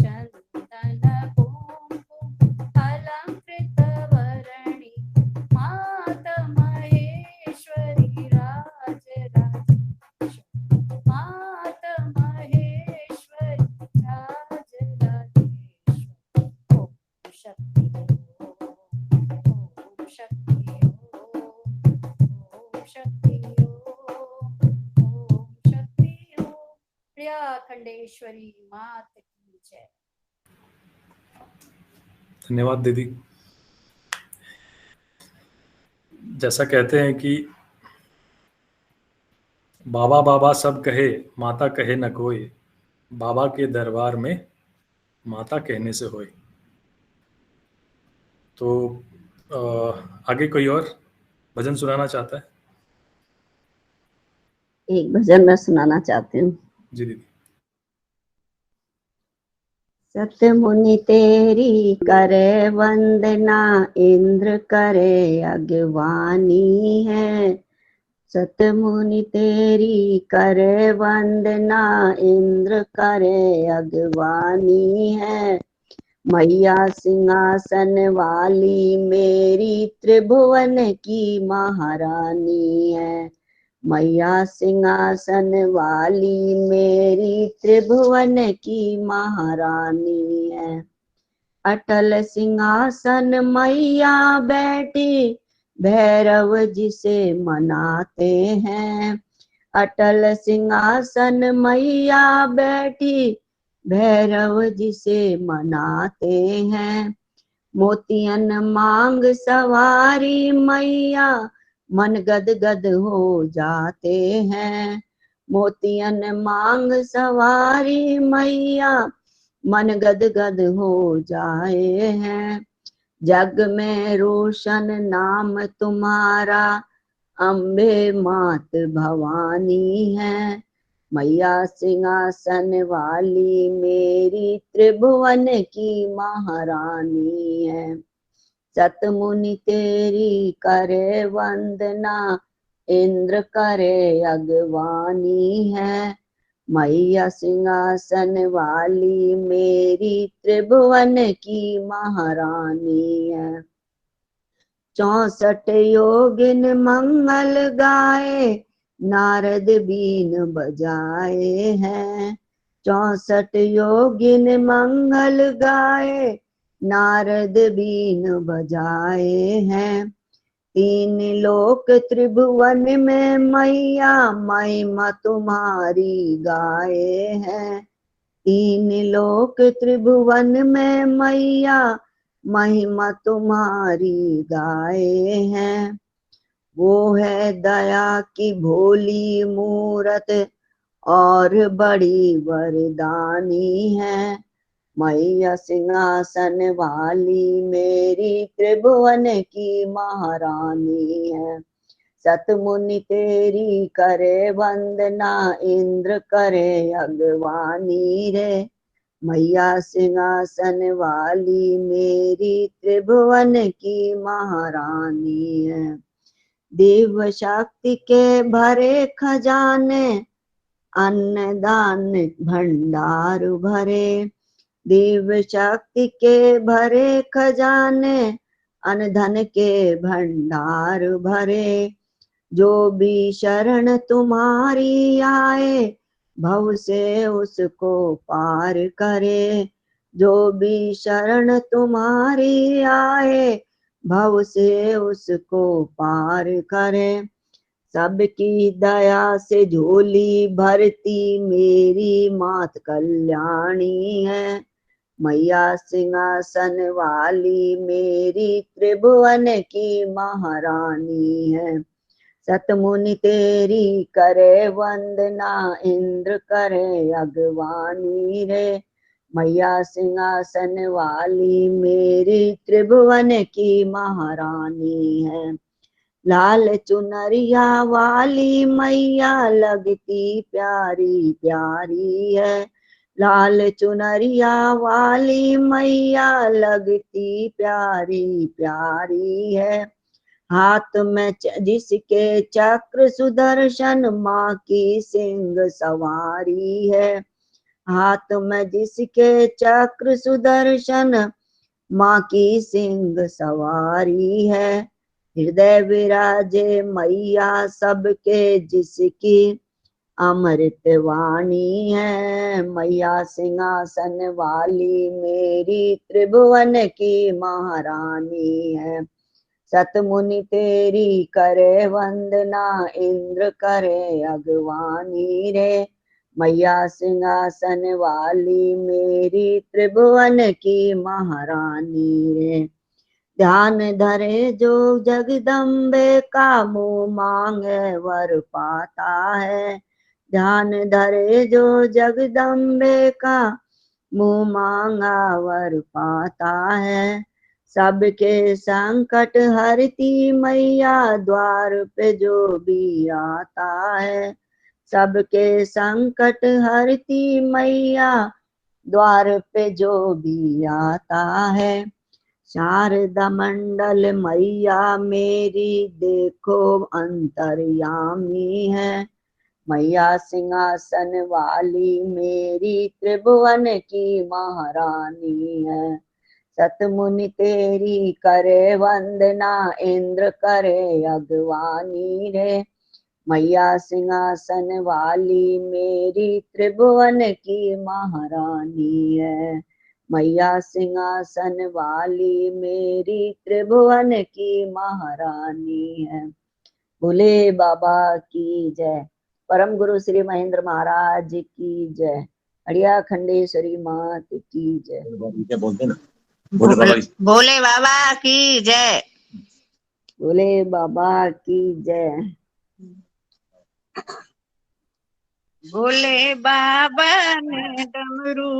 S14: चंदन कुंकुम अलंकृत वर्णी मात महेश्वरी राजराजेश्वरी मात महेश्वरी राजराजेश्वरी ओम शक्ति ओम शक्ति ओम शक्ति ओम शक्ति प्रिया खंडेश्वरी मात की जय।
S1: धन्यवाद दीदी। जैसा कहते हैं कि बाबा बाबा सब कहे माता कहे न कोई, बाबा के दरबार में माता कहने से होए। तो आगे कोई और भजन सुनाना चाहता है?
S11: एक भजन मैं सुनाना चाहती हूँ।
S1: जी दीदी।
S11: सत्य मुनि तेरी करे वंदना, इंद्र करे अगवानी है। सत्य मुनि तेरी करे वंदना, इंद्र करे अगवानी है। मैया सिंहासन वाली मेरी त्रिभुवन की महारानी है। मैया सिंहासन वाली मेरी त्रिभुवन की महारानी है। अटल सिंहासन मैया बैठी, भैरव जिसे मनाते हैं। अटल सिंहासन मैया बैठी, भैरव जिसे मनाते हैं। मोतियन मांग सवारी मैया, मन गद गद हो जाते हैं। मोतियन मांग सवारी मैया, मन गद गद हो जाए हैं। जग में रोशन नाम तुम्हारा, अम्बे मात भवानी है। मैया सिंहासन वाली मेरी त्रिभुवन की महारानी है। सतमुनि तेरी करे वंदना, इंद्र करे अगवानी है। मैया सिंहासन वाली मेरी त्रिभुवन की महारानी है। 64 योगिन मंगल गाए, नारद बीन बजाए हैं। 64 योगिन मंगल गाए, नारद बीन बजाए हैं। तीन लोक त्रिभुवन में मैया महिमा तुम्हारी गाए हैं। तीन लोक त्रिभुवन में मैया महिमा तुम्हारी गाए हैं। वो है दया की भोली मूरत और बड़ी वरदानी है। मैया सिंहासन वाली मेरी त्रिभुवन की महारानी है। सतमुनि तेरी करे वंदना, इंद्र करे अगवानी रे। मैया सिंहासन वाली मेरी त्रिभुवन की महारानी है। देव शक्ति के भरे खजाने, अन्नदान भंडार भरे। देव शक्ति के भरे खजाने, अन्न धन के भंडार भरे। जो भी शरण तुम्हारी आए, भव से उसको पार करे। जो भी शरण तुम्हारी आए, भव से उसको पार करे। सबकी दया से झोली भरती मेरी मात कल्याणी है। मैया सिंहासन वाली मेरी त्रिभुवन की महारानी है। सतमुनि तेरी करे वंदना, इंद्र करे अगवानी रे। मैया सिंहासन वाली मेरी त्रिभुवन की महारानी है। लाल चुनरिया वाली मैया लगती प्यारी प्यारी है। लाल चुनरिया वाली मैया लगती प्यारी प्यारी है। हाथ में जिसके चक्र सुदर्शन, माँ की सिंह सवारी है। हाथ में जिसके चक्र सुदर्शन, माँ की सिंह सवारी है। हृदय विराजे मैया सबके, जिसकी अमृत वाणी है। मैया सिंहासन वाली मेरी त्रिभुवन की महारानी है। सतमुनि तेरी करे वंदना, इंद्र करे अगवानी रे। मैया सिंहासन वाली मेरी त्रिभुवन की महारानी रे। ध्यान धरे जो जगदम्बे का, मुँह मांगे वर पाता है। ध्यान धरे जो जगदम्बे का, मुँह मांगा वर पाता है। सबके संकट हरती मैया, द्वार पे जो भी आता है। सबके संकट हरती मैया, द्वार पे जो भी आता है। शारदा मंडल मैया मेरी देखो अंतर्यामी है। मैया सिंहासन वाली मेरी त्रिभुवन की महारानी है। सतमुनि तेरी करे वंदना, इंद्र करे अगवानी रे। मैया सिंहासन वाली मेरी त्रिभुवन की महारानी है। मैया सिंहासन वाली मेरी त्रिभुवन की महारानी है। भोले बाबा की जय। परम गुरु श्री महेंद्र महाराज की जय। अड़िया खंडेश्वरी मात की जय।
S2: बोलते ना
S11: भोले बाबा की जय।
S6: भोले बाबा की जय।
S11: भोले बाबा ने डमरू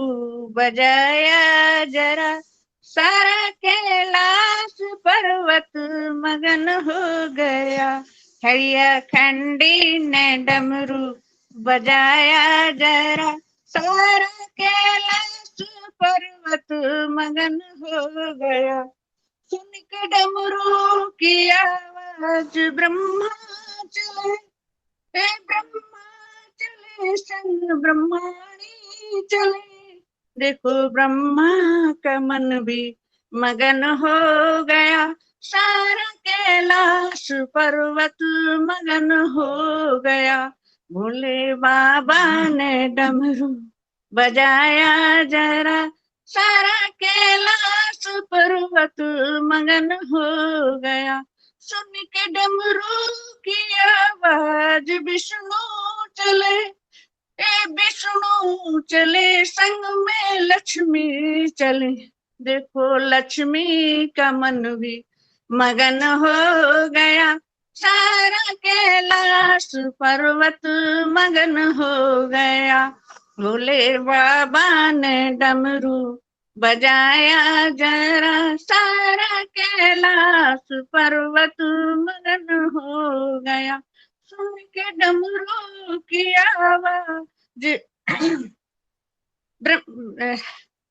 S11: बजाया जरा, सारा कैलाश पर्वत मगन हो गया। हरिया खंडी ने डमरू बजाया जरा, सारा कैलाश पर्वत मगन हो गया। सुन के डमरू की आवाज ब्रह्मा चले, ब्रह्मा चले संग ब्रह्माणी चले। देखो ब्रह्मा का मन भी मगन हो गया, सारा कैलाश पर्वत मगन हो गया। भोले बाबा ने डमरू बजाया जरा, सारा कैलाश पर्वत मगन हो गया। सुन के डमरू की आवाज विष्णु चले, ए विष्णु चले संग में लक्ष्मी चले। देखो लक्ष्मी का मन भी मगन हो गया। सारा कैलाश पर्वत मगन हो गया। भोले बाबा ने डमरू बजाया जरा, सारा कैलाश पर्वत मगन हो गया। सुन के डमरू की आवाज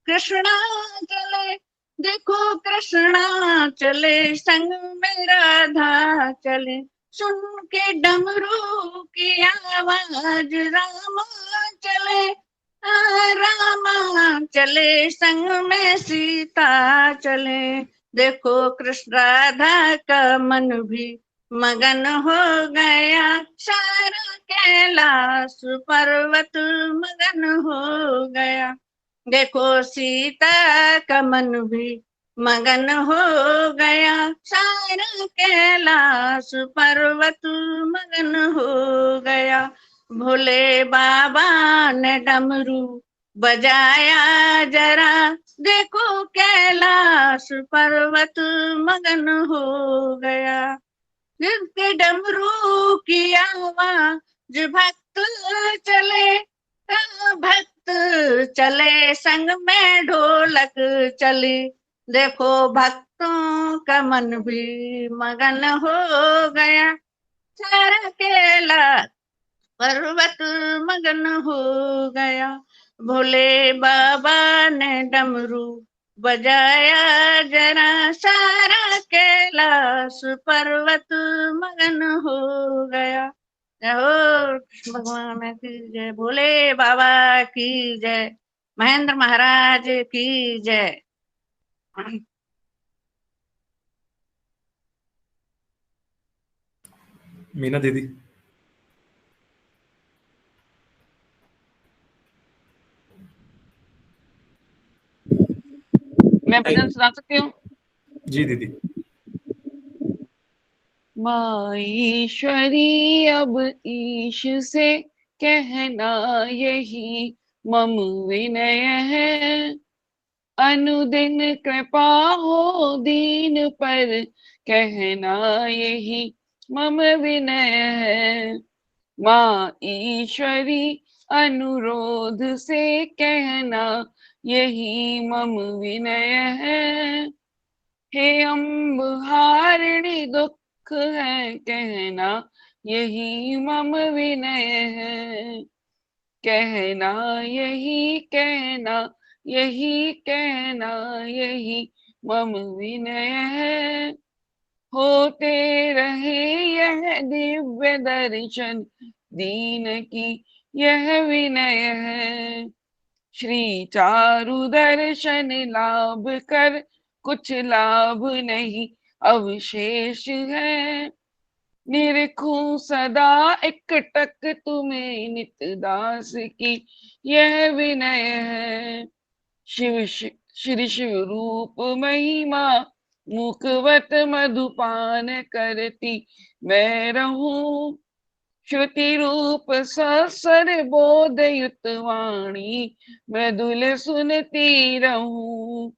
S11: कृष्णा चले, देखो कृष्णा चले संग में राधा चले। सुन के डमरू की आवाज रामा चले, रामा चले संग में सीता चले। देखो कृष्ण राधा का मन भी मगन हो गया। सारा कैलाश पर्वत मगन हो गया। देखो सीता का मन भी मगन हो गया। सारा कैलाश पर्वत मगन हो गया। भोले बाबा ने डमरू बजाया जरा, देखो कैलाश पर्वत मगन हो गया। जिनके डमरू की आवाज भक्त चले, भक्त चले संग में ढोलक चली। देखो भक्तों का मन भी मगन हो गया। सारा कैलाश पर्वत मगन हो गया। भोले बाबा ने डमरू बजाया जरा, सारा कैलाश पर्वत मगन हो गया। जय हो कृष्ण भगवान की जय, भोले बाबा की जय, महेंद्र महाराज की जय।
S1: मीना दीदी।
S3: मैं भजन सुना सकती हूँ?
S1: जी दीदी।
S3: माँ ईश्वरी अब ईश से कहना यही मम विनय है। अनुदिन कृपा हो दीन पर कहना यही मम विनय है। माँ ईश्वरी अनुरोध से कहना यही मम विनय है। हे अम्ब हारिणी दुख है कहना यही मम विनय है। कहना यही कहना यही कहना यही मम विनय है। होते रहे यह दिव्य दर्शन दीन की यह विनय है। श्री चारु दर्शन लाभ कर कुछ लाभ नहीं अवशेष है। निरखूं सदा एकटक तुम्हें नित दास की यह विनय है। श्री शिव रूप महिमा मुखवत मधुपान करती मैं रहूं। श्रुति रूप ससर बोध युत वाणी मृदुल सुनती रहूं।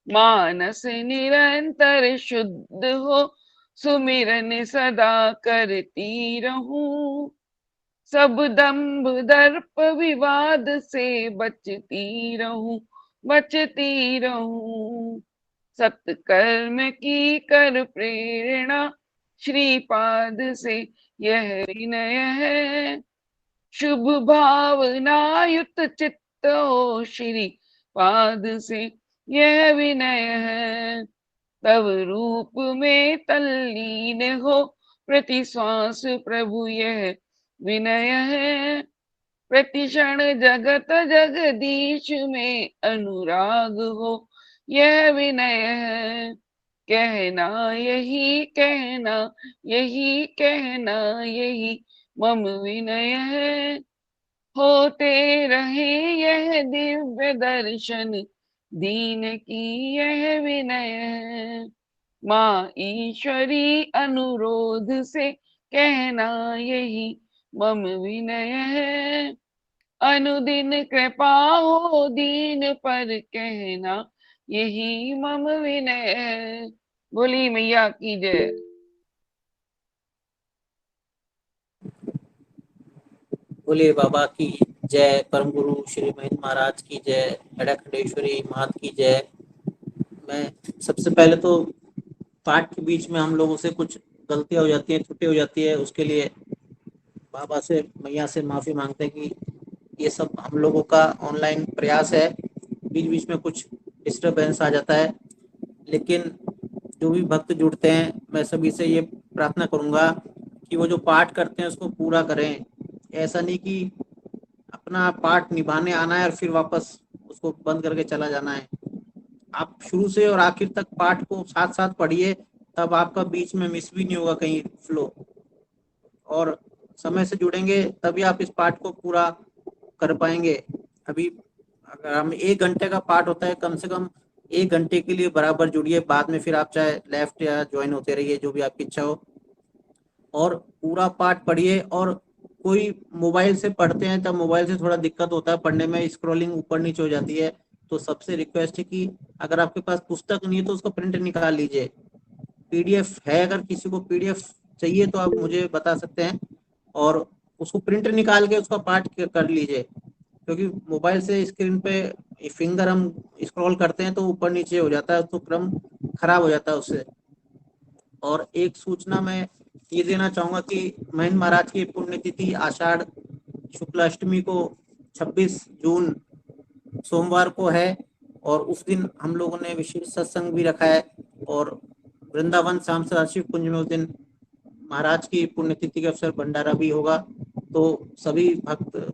S3: मानस निरंतर शुद्ध हो सुमिरन सदा करती रहूं। सब दंभ दर्प विवाद से बचती रहूं, बचती रहूं। सत्कर्म की कर प्रेरणा श्रीपाद से यह विनय है। शुभ भावना युक्त चित्त हो श्री पाद से यह विनय है। तब रूप में तल्लीन हो प्रति श्वास प्रभु यह विनय है। प्रति क्षण जगत जगदीश में अनुराग हो यह विनय है। कहना यही कहना यही कहना यही मम विनय है। होते रहे यह दिव्य दर्शन दीन की यह विनय है। माँ ईश्वरी अनुरोध से कहना यही मम विनय है। अनुदिन कृपा हो दीन पर कहना यही मम विनय है। बोली मैया की जय।
S4: बोले बाबा की जय। परम गुरु श्री महेंद्र महाराज की जय। खंडेश्वरी मात की जय। मैं सबसे पहले तो पाठ के बीच में हम लोगों से कुछ गलतियां हो जाती हैं, त्रुटि हो जाती है, उसके लिए बाबा से मैया से माफी मांगते हैं कि ये सब हम लोगों का ऑनलाइन प्रयास है, बीच बीच में कुछ डिस्टरबेंस आ जाता है। लेकिन जो भी भक्त जुड़ते हैं, मैं सभी से ये प्रार्थना करूंगा कि वो जो पाठ करते हैं उसको पूरा करें। ऐसा नहीं कि अपना पाठ निभाने आना है और फिर वापस उसको बंद करके चला जाना है। आप शुरू से और आखिर तक पाठ को साथ साथ पढ़िए, तब आपका बीच में मिस भी नहीं होगा कहीं फ्लो। और समय से जुड़ेंगे तभी आप इस पाठ को पूरा कर पाएंगे। अभी अगर हम 1 घंटे का पाठ होता है, कम से कम 1 घंटे के लिए बराबर जुड़िए। बाद में फिर आप चाहे लेफ्ट या ज्वाइन होते रहिए, जो भी आपकी इच्छा हो, और पूरा पाठ पढ़िए। और कोई मोबाइल से पढ़ते हैं तब मोबाइल से थोड़ा दिक्कत होता है पढ़ने में, स्क्रॉलिंग ऊपर नीचे हो जाती है। तो सबसे रिक्वेस्ट है कि अगर आपके पास पुस्तक नहीं है तो उसको प्रिंट निकाल लीजिए। पीडीएफ है, अगर किसी को पीडीएफ चाहिए तो आप मुझे बता सकते हैं और उसको प्रिंट निकाल के उसका पाठ कर लीजिए। क्योंकि मोबाइल से स्क्रीन पे फिंगर हम स्क्रॉल करते हैं तो ऊपर नीचे हो जाता है, तो क्रम खराब हो जाता है उससे। और एक सूचना मैं ये देना चाहूंगा कि महेंद्र महाराज की पुण्यतिथि आषाढ़ शुक्ल अष्टमी को 26 जून सोमवार को है, और उस दिन हम लोगों ने विशेष सत्संग भी रखा है। और वृंदावन श्याम सदाशिव कुंज में उस दिन महाराज की पुण्यतिथि के अवसर भंडारा भी होगा। तो सभी भक्त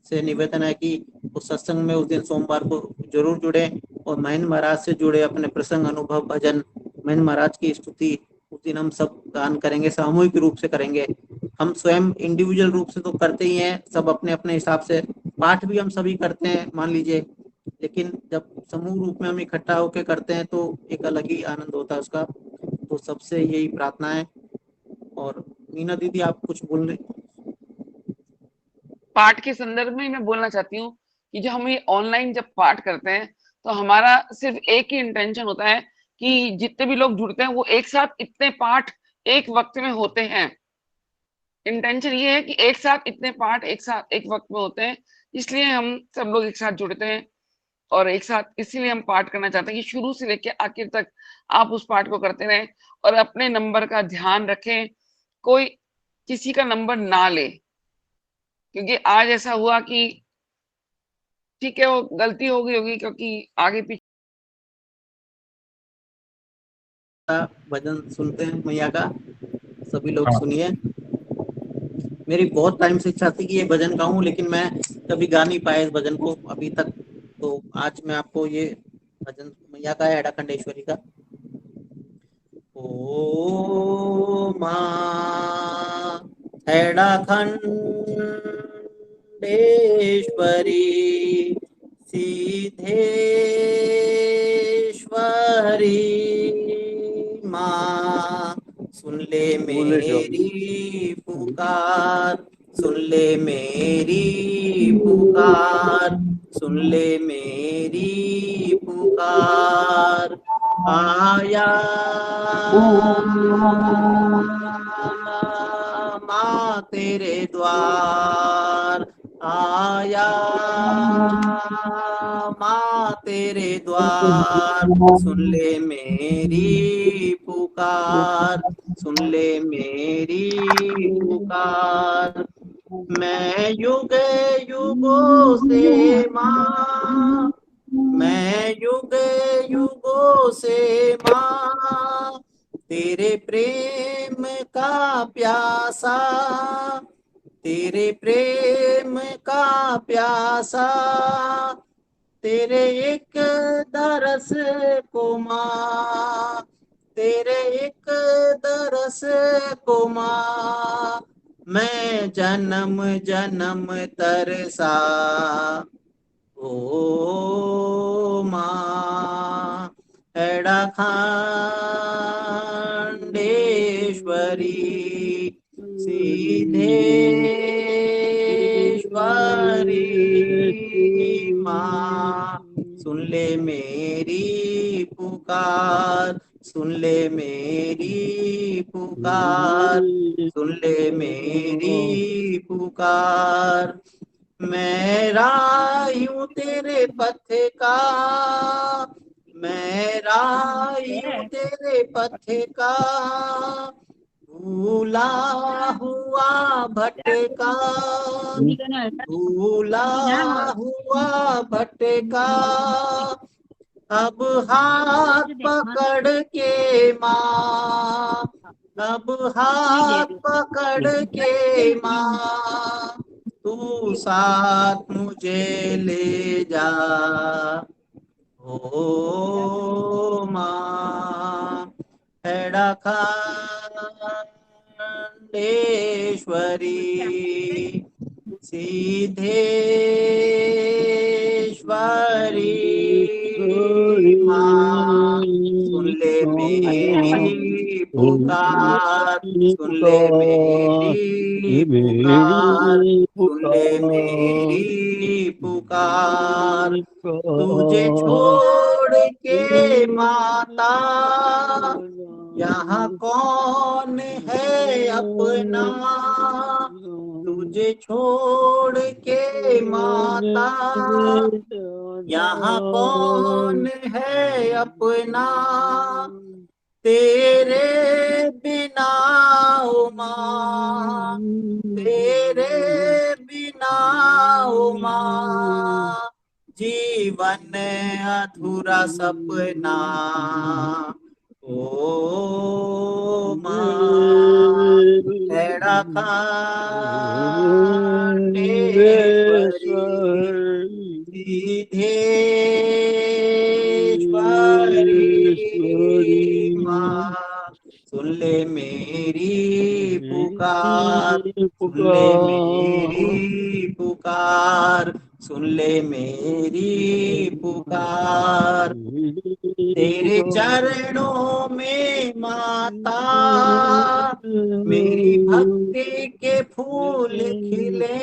S4: से निवेदन है कि उस सत्संग में उस दिन सोमवार को जरूर जुड़े और महेंद्र महाराज से जुड़े अपने प्रसंग, अनुभव, भजन, महेंद्र महाराज की स्तुति उस दिन हम सब गान करेंगे, सामूहिक रूप से करेंगे। हम स्वयं इंडिविजुअल रूप से तो करते ही हैं, सब अपने अपने हिसाब से पाठ भी हम सभी करते हैं मान लीजिए, लेकिन जब समूह रूप में हम इकट्ठा होकर करते हैं तो एक अलग ही आनंद होता है उसका। तो सबसे यही प्रार्थना है। और मीना दीदी आप कुछ बोल रहे?
S3: पाठ के संदर्भ में मैं बोलना चाहती हूँ कि जो हम ये ऑनलाइन जब पाठ करते हैं तो हमारा सिर्फ एक ही इंटेंशन होता है कि जितने भी लोग जुड़ते हैं वो एक साथ इतने पाठ एक वक्त में होते हैं। इंटेंशन ये है कि एक साथ इतने पाठ एक साथ एक वक्त में होते हैं, इसलिए हम सब लोग एक साथ जुड़ते हैं और एक साथ इसीलिए हम पाठ करना चाहते हैं कि शुरू से लेकर आखिर तक आप उस पाठ को करते रहें और अपने नंबर का ध्यान रखें, कोई किसी का नंबर ना ले। क्योंकि आज ऐसा हुआ कि ठीक है वो गलती हो गई होगी क्योंकि आगे पीछे
S4: भजन सुनते हैं मैया का, सभी लोग
S1: हाँ।
S4: सुनिए। मेरी बहुत टाइम से इच्छा थी कि ये भजन गाऊं, लेकिन मैं कभी गा नहीं पाया इस भजन को अभी तक। तो आज मैं आपको ये भजन मैया का है, हेड़ा खंडेश्वरी का। ओ मां हेड़ा खंडेश्वरी सिद्धेश्वरी मां, सुन ले मेरी पुकार, सुन ले मेरी पुकार, सुन ले मेरी पुकार। आया माँ तेरे द्वार, आया माँ तेरे द्वार, सुन ले मेरी पुकार, सुन ले मेरी पुकार। मैं युग युगों से माँ, मैं युग युगों से माँ तेरे प्रेम का प्यासा, तेरे प्रेम का प्यासा, तेरे एक दरस को माँ, तेरे एक दरस को माँ मैं जन्म जन्म तरसा, ओ माँ एड़ा खंडेश्वरी सिद्धेश्वरी माँ सुन ले मेरी पुकार, सुन ले मेरी पुकार, सुन ले मेरी पुकार। मैं राही हूँ तेरे पथ का, मैं राही हूँ तेरे पथ का, भूला हुआ भटका, भूला हुआ भटका। अब हाथ पकड़ के माँ, अब हाथ पकड़ के माँ, तू साथ मुझे ले जा। ओ माँ एड़ा खंडेश्वरी सिद्धेश्वरी माँ सुन ले मेरी पुकार, सुन ले मेरी पुकार, सुन ले मेरी पुकार। तुझे छोड़ के माता यहाँ कौन है अपना, तुझे छोड़ के माता यहाँ कौन है अपना। तेरे बिना ओ माँ, तेरे बिना ओ माँ, जीवन अधूरा सपना। ओ माँ एड़ा खंडेश्वरी सिद्धेश्वरी माँ सुन ले मेरी पुकार, सुन ले मेरी पुकार, सुन ले मेरी पुकार। तेरे चरणों में माता मेरी भक्ति के फूल खिले,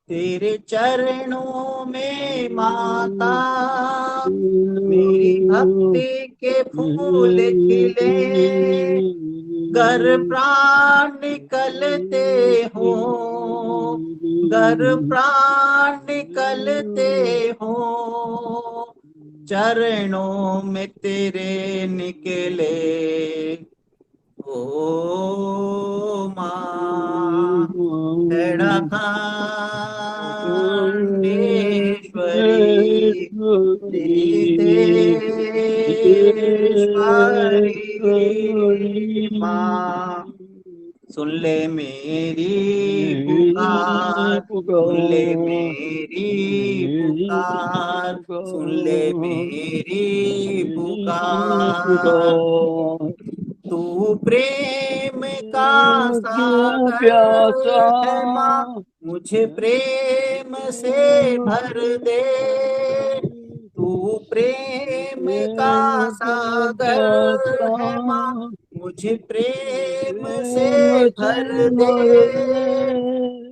S4: तेरे चरणों में माता मेरी भक्ति के फूल खिले। गर प्राण निकलते हो, गर प्राण निकलते हो, चरणों में तेरे निकले। ओ माँ एड़ा खंडेश्वरी सिद्धेश्वरी माँ सुन ले मेरी पुकार, सुन ले मेरी पुकार, सुन ले मेरी पुकार। तू प्रेम का सागर है माँ, मुझे प्रेम से भर दे। तू प्रेम का सागर है माँ, मुझे प्रेम से भर दे।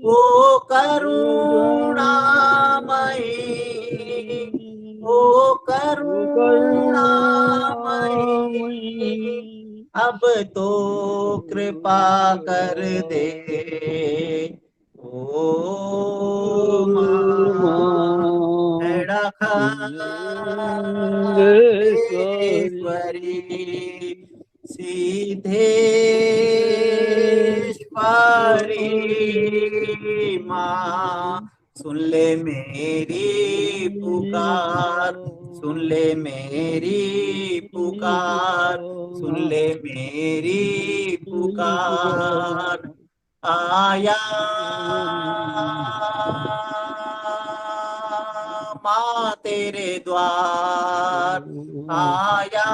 S4: ओ करुणामयी, ओ करुणामयी, अब तो कृपा कर दे। ओ माँ एड़ा खंडेश्वरी सिद्धेश्वरी माँ सुन ले मेरी पुकार, सुन ले मेरी पुकार, सुन ले मेरी पुकार। आया माँ तेरे द्वार, आया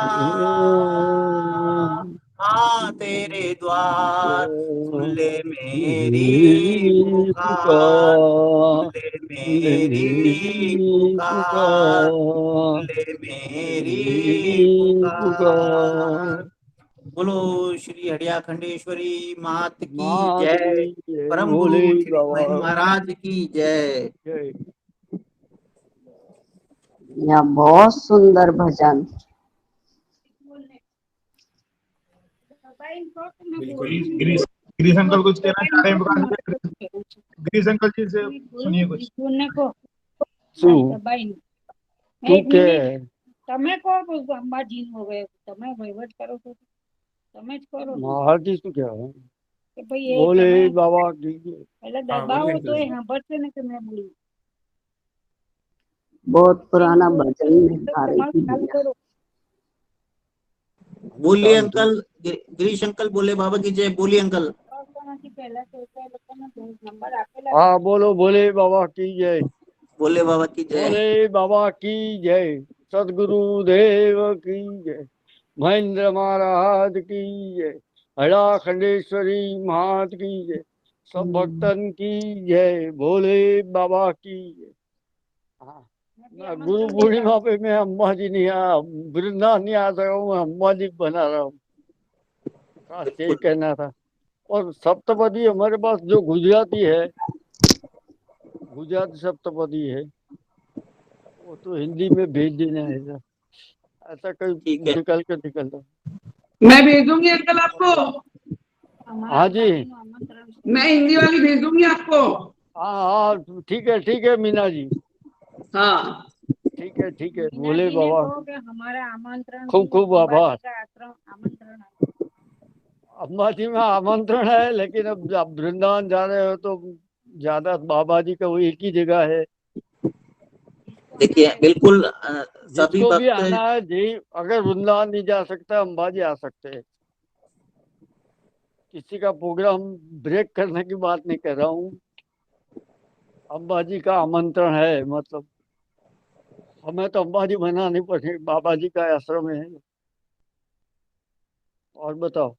S4: माँ तेरे द्वार, सुन ले मेरी पुकार, सुन ले मेरी ले मेरी पुकार। बोलो श्री हड़िया खंडेश्वरी मात की जय, परम गुरु श्री भाई महाराज की जय।
S20: या बहुत सुंदर भजन।
S10: गिरीश अंकल कुछ कहना चाह रहे हैं? गिरीश अंकल जी से सुनिए कुछ।
S21: તમે કહો અંબાજી નું હવે તમે વહીવટ કરો છો, તમે જ કરો ને
S22: મહારાજ શું કહેવાય?
S21: કે ભાઈ એ
S22: બોલે
S21: તમે
S22: બાબા કી જય।
S21: એટલે દબાવો તો એ સાંભળશે ને કે મેં બોલ્યું।
S20: बहुत पुराना भजन में सारे
S21: તમારું ચાલુ કરો।
S4: बोलिए अंकल, गिरीश अंकल बोले बाबा की जय। बोलिए अंकल।
S21: પહેલા તો એ લોકોને નંબર આપેલા
S22: हाँ बोलो बोले बाबा की जय।
S4: बोले बाबा की जय।
S22: बोले बाबा की जय। सदगुरु देव की जय। महेंद्र महाराज की जय। हड़ा खंडेश्वरी मात की जय। सब भक्तन की जय। बोले बाबा की जय। हाँ गुरु पूर्णिमा पे मैं अम्मा जी नहीं आ वृंदावन नहीं आ सका हूँ, अम्मा जी बना रहा हूँ, यही कहना था। और सप्तपदी हमारे पास जो गुजराती है, गुजराती सप्तपदी है, वो तो हिंदी में भेज देना है। ऐसा कहीं निकल कर
S23: मैं भेजूंगी अंकल आपको।
S22: हाँ जी
S23: मैं हिंदी वाली भेजूंगी आपको।
S22: हाँ ठीक है मीना जी।
S23: हाँ
S21: मीना
S22: ठीक है
S21: जी
S22: बोले
S21: ने
S22: बाबा
S21: कहो कि हमारा आमंत्रण
S22: खूब खूब आभार।
S21: अंबाजी का आमंत्रण है।
S22: अम्मा जी में आमंत्रण है, लेकिन अब आप वृंदावन जा रहे हो तो ज्यादा बाबा जी का वो एक ही जगह है।
S4: देखिए बिल्कुल सभी
S22: जिसको भी
S4: भक्त
S22: आना है जी, अगर वृंदावन नहीं जा सकता अम्बाजी आ सकते हैं। किसी का प्रोग्राम ब्रेक करने की बात नहीं कर रहा हूँ। अम्बाजी का आमंत्रण है, मतलब हमें तो अम्बाजी मना नहीं पड़े, बाबा जी का आश्रम है। और बताओ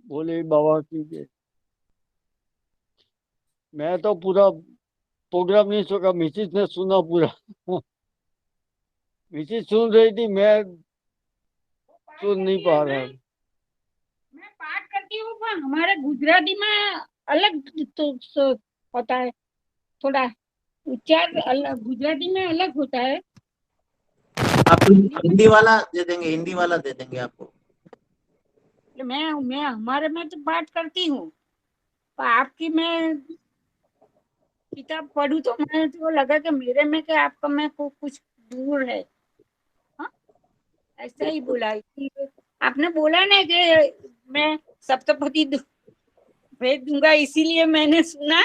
S22: बोले बाबा की जय। मैं तो पूरा प्रोग्राम नहीं सुना, मिसिस ने सुना पूरा। मिसिस सुन रही थी, मैं सुन नहीं पा रहा।
S21: मैं पाठ करती हूँ पर हमारे गुजराती में अलग तो होता है, थोड़ा उच्चार अलग गुजराती में अलग होता है।
S4: आप हिंदी वाला दे देंगे, हिंदी वाला दे देंगे आपको।
S21: मैं हमारे में तो पाठ करती हूँ, पर आपकी मैं किताब पढ़ूं तो मैं तो लगा कि मेरे में कि आपका में को कुछ दूर है। हाँ ऐसा ही बोला कि आपने बोला ना कि मैं सप्तपदी भेज दूंगा, इसीलिए मैंने सुना।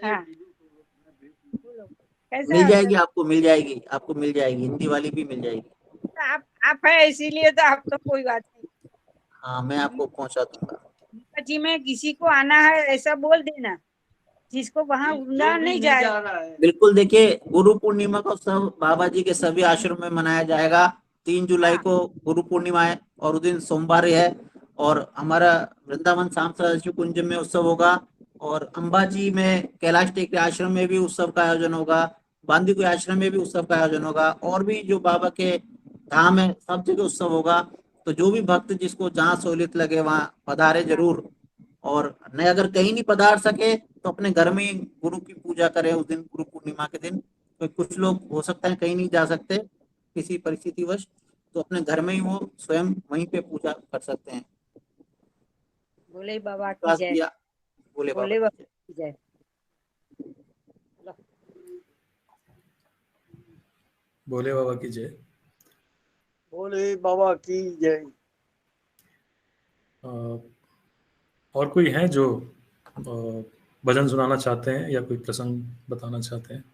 S21: हाँ।
S4: मिल जाएगी आपको, मिल जाएगी आपको, मिल जाएगी, हिंदी वाली भी मिल जाएगी।
S21: आप है इसीलिए तो आप तो कोई बात नहीं।
S4: हाँ मैं आपको पहुंचा दूंगा।
S21: जी में किसी को आना है ऐसा बोल देना, जिसको वहाँ वृंदावन नहीं जाए।
S4: बिल्कुल देखिए, गुरु पूर्णिमा का उत्सव बाबा जी के सभी आश्रम में मनाया जाएगा। 3 जुलाई को गुरु पूर्णिमा है और उस दिन सोमवार है। और हमारा वृंदावन शाम सदाशिव कुंज में उत्सव होगा, और अंबाजी में कैलाश टेकरी आश्रम में भी उत्सव का आयोजन होगा, बांदीकुई आश्रम में भी उत्सव का आयोजन होगा, और भी जो बाबा के धाम है सब जगह उत्सव होगा। तो जो भी भक्त जिसको जहाँ सहूलियत लगे वहाँ पधारे जरूर। और नहीं अगर कहीं नहीं पधार सके तो अपने घर में ही गुरु की पूजा करें उस दिन, गुरु पूर्णिमा के दिन। तो कुछ लोग हो सकता है कहीं नहीं जा सकते किसी परिस्थितिवश, तो अपने घर में ही वो स्वयं वहीं पे पूजा कर सकते हैं।
S21: बोले बाबा की जय।
S4: बोले
S21: बाबा की जय।
S1: बोले बाबा की जय।
S22: बोले बाबा की जय।
S1: और कोई है जो भजन सुनाना चाहते हैं या कोई प्रसंग बताना चाहते हैं?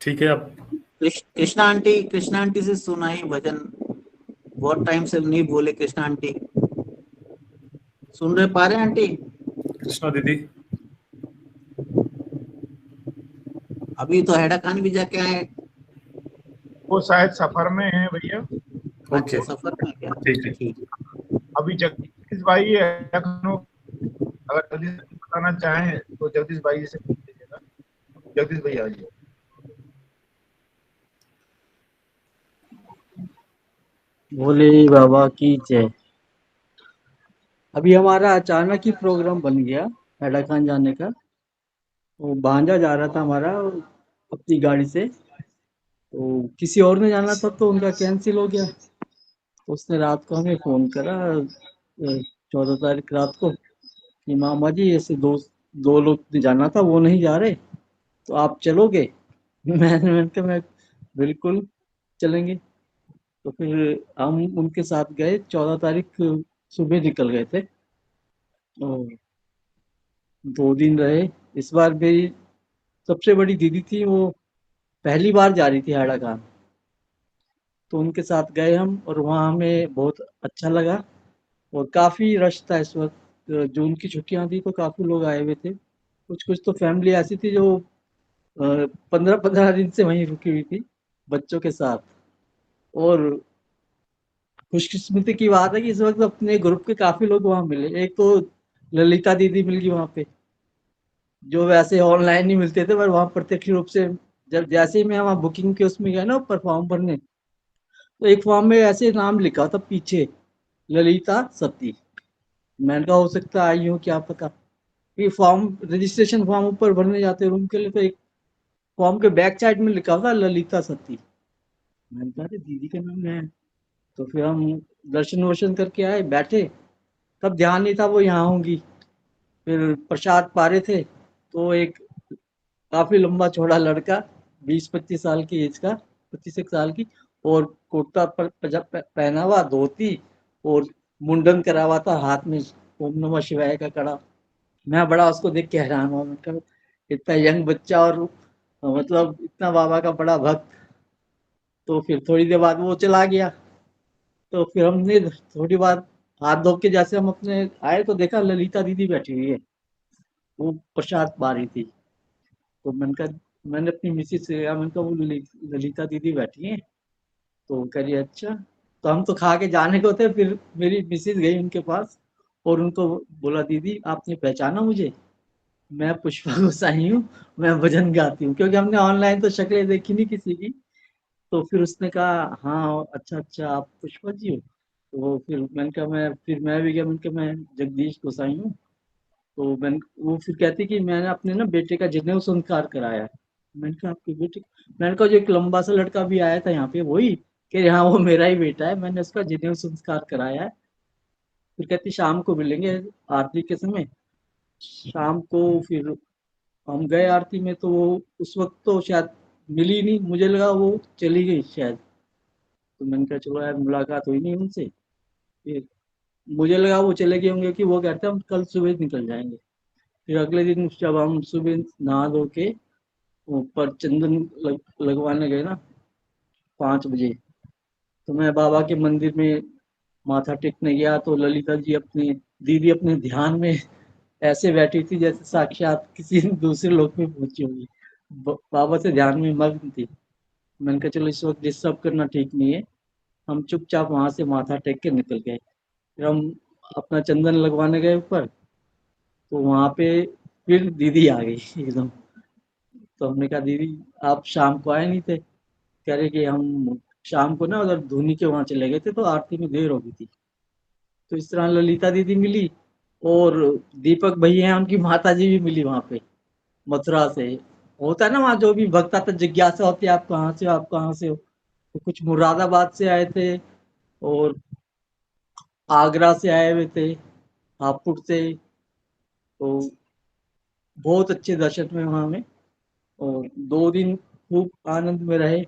S1: ठीक है। अब
S4: कृष्णा आंटी से सुनाई भजन, बहुत टाइम से नहीं बोले। कृष्णा आंटी सुन रहे पा रहे हैं? आंटी
S1: कृष्णा दीदी
S4: अभी तो हैडा खान भी जाके आए,
S10: वो शायद सफर में है भैया।
S1: ओके
S4: सफर में क्या?
S1: ठीक है।
S10: अभी जगदीश भाई लखनऊ, अगर जल्दी से बताना चाहें तो जगदीश भाई से पूछ लीजिएगा। जगदीश भाई आइए।
S18: भोले बाबा की जय। अभी हमारा अचानक ही प्रोग्राम बन गया हैडा खान जाने का। वो भांजा जा रहा था हमारा अपनी गाड़ी से, तो किसी और ने जाना था तो उनका कैंसिल हो गया। तो उसने रात को हमें फोन करा 14 तारीख रात को कि मामा जी ऐसे दो लोग जाना था, वो नहीं जा रहे, तो आप चलोगे? मैंने कहा मैं बिल्कुल चलेंगे। तो फिर हम उनके साथ गए, 14 तारीख सुबह निकल गए थे और 2 दिन रहे। इस बार मेरी सबसे बड़ी दीदी थी, वो पहली बार जा रही थी हैडा खान, तो उनके साथ गए हम और वहाँ हमें बहुत अच्छा लगा। और काफ़ी रश था इस वक्त, जून की छुट्टियां थी तो काफ़ी लोग आए हुए थे। कुछ कुछ तो फैमिली ऐसी थी जो 15-15 दिन से वहीं रुकी हुई थी बच्चों के साथ। और खुशकिस्मती की बात है कि इस वक्त अपने ग्रुप के काफ़ी लोग वहाँ मिले। एक तो ललिता दीदी मिल गई वहाँ पे, जो वैसे ऑनलाइन नहीं मिलते थे, पर वहाँ प्रत्यक्ष रूप से जब जैसे ही मैं वहाँ बुकिंग के उसमें गया ना ऊपर फॉर्म भरने, तो एक फॉर्म में ऐसे नाम लिखा था पीछे, ललिता सती। मैंने कहा हो सकता आई हूँ, क्या पता। ये फॉर्म रजिस्ट्रेशन फॉर्म ऊपर भरने जाते रूम के लिए, तो एक फॉर्म के बैक साइड में लिखा था ललिता सती। मैंने कहा दीदी का नाम है। तो फिर हम दर्शन वर्शन करके आए, बैठे, तब ध्यान नहीं था वो यहाँ होंगी। फिर प्रसाद पा रहे थे तो एक काफी लंबा चौड़ा लड़का 20-25 साल की एज का, 25 साल की, और कुर्ता पहना हुआ, धोती और मुंडन करा हुआ था, हाथ में ओम नमः शिवाय का कड़ा। मैं बड़ा उसको देख के हैरान हुआ। मतलब इतना यंग बच्चा और मतलब इतना बाबा का बड़ा भक्त। तो फिर थोड़ी देर बाद वो चला गया। तो फिर हमने थोड़ी बार हाथ धो के जैसे हम अपने आए तो देखा ललिता दीदी बैठी हुई है, वो प्रसाद पा रही थी। तो मैंने अपनी मिसेज से कहा, मैंने कहा वो ललिता दीदी बैठी है। तो कह रही अच्छा। तो हम तो खा के जाने को थे, फिर मेरी मिसेज गई उनके पास और उनको बोला दीदी आपने पहचाना मुझे? मैं पुष्पा गोसाई हूँ, मैं भजन गाती हूँ। क्योंकि हमने ऑनलाइन तो शक्लें देखी नहीं किसी की। तो फिर उसने कहा हाँ अच्छा अच्छा आप पुष्पा जी हो। तो फिर मैंने कहा मैं भी गया, मैंने कहा मैं जगदीश गोसाई हूँ। तो वो फिर कहती कि मैंने अपने ना बेटे का जनेऊ संस्कार कराया है। मैंने कहा आपके बेटे? मैंने कहा जो एक लंबा सा लड़का भी आया था यहाँ पे वही? कि हाँ वो मेरा ही बेटा है, मैंने उसका जनेऊ संस्कार कराया है। फिर कहती शाम को मिलेंगे आरती के समय। शाम को फिर हम गए आरती में, तो वो उस वक्त तो शायद मिली नहीं, मुझे लगा वो चली गई शायद। तो मैंने कहा चलो यार मुलाकात हुई नहीं उनसे। फिर मुझे लगा वो चले गए होंगे कि वो कहते हम कल सुबह निकल जाएंगे। फिर अगले दिन जब हम सुबह नहा धो के ऊपर चंदन लगवाने गए ना 5 बजे, तो मैं बाबा के मंदिर में माथा टेकने गया तो ललिता जी अपनी दीदी अपने ध्यान में ऐसे बैठी थी जैसे साक्षात किसी दूसरे लोक में पहुंची होगी। बाबा से ध्यान में मग्न थी। मैंने कहा चलो इस वक्त डिस्टर्ब करना ठीक नहीं है। हम चुपचाप वहां से माथा टेक के निकल गए। फिर हम अपना चंदन लगवाने गए ऊपर, तो वहां पे फिर दीदी आ गई एकदम। तो हमने कहा दीदी आप शाम को आए नहीं थे? कह रहे कि हम शाम को ना उधर धोनी के वहां चले गए थे तो आरती में देर हो गई थी। तो इस तरह ललिता दीदी मिली और दीपक भैया हैं उनकी माता जी भी मिली वहां पे मथुरा से। होता है ना वहाँ जो भी भक्त आता जिज्ञासा होती है आप कहाँ से हो, आप कहाँ से हो। तो कुछ मुरादाबाद से आए थे और आगरा से आए हुए थे, हापुड़ से। तो बहुत अच्छे दर्शन हुए वहाँ में और 2 दिन खूब आनंद में रहे,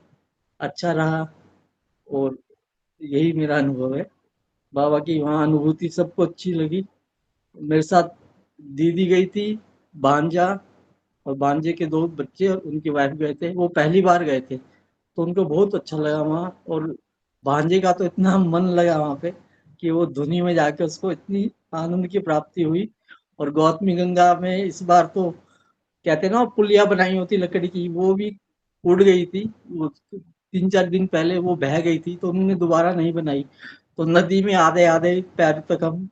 S18: अच्छा रहा। और यही मेरा अनुभव है। बाबा की वहाँ अनुभूति सबको अच्छी लगी। मेरे साथ दीदी गई थी, भांजा और भांजे के 2 बच्चे और उनकी वाइफ गए थे। वो पहली बार गए थे तो उनको बहुत अच्छा लगा वहाँ। और भांजे का तो इतना मन लगा वहाँ पे कि वो धुनी में जाके उसको इतनी आनंद की प्राप्ति हुई। और गौतमी गंगा में इस बार तो कहते हैं ना पुलिया बनाई होती लकड़ी की, वो भी उड़ गई थी। वो 3-4 दिन पहले वो बह गई थी तो उन्होंने दोबारा नहीं बनाई। तो नदी में आधे आधे पैर तक हम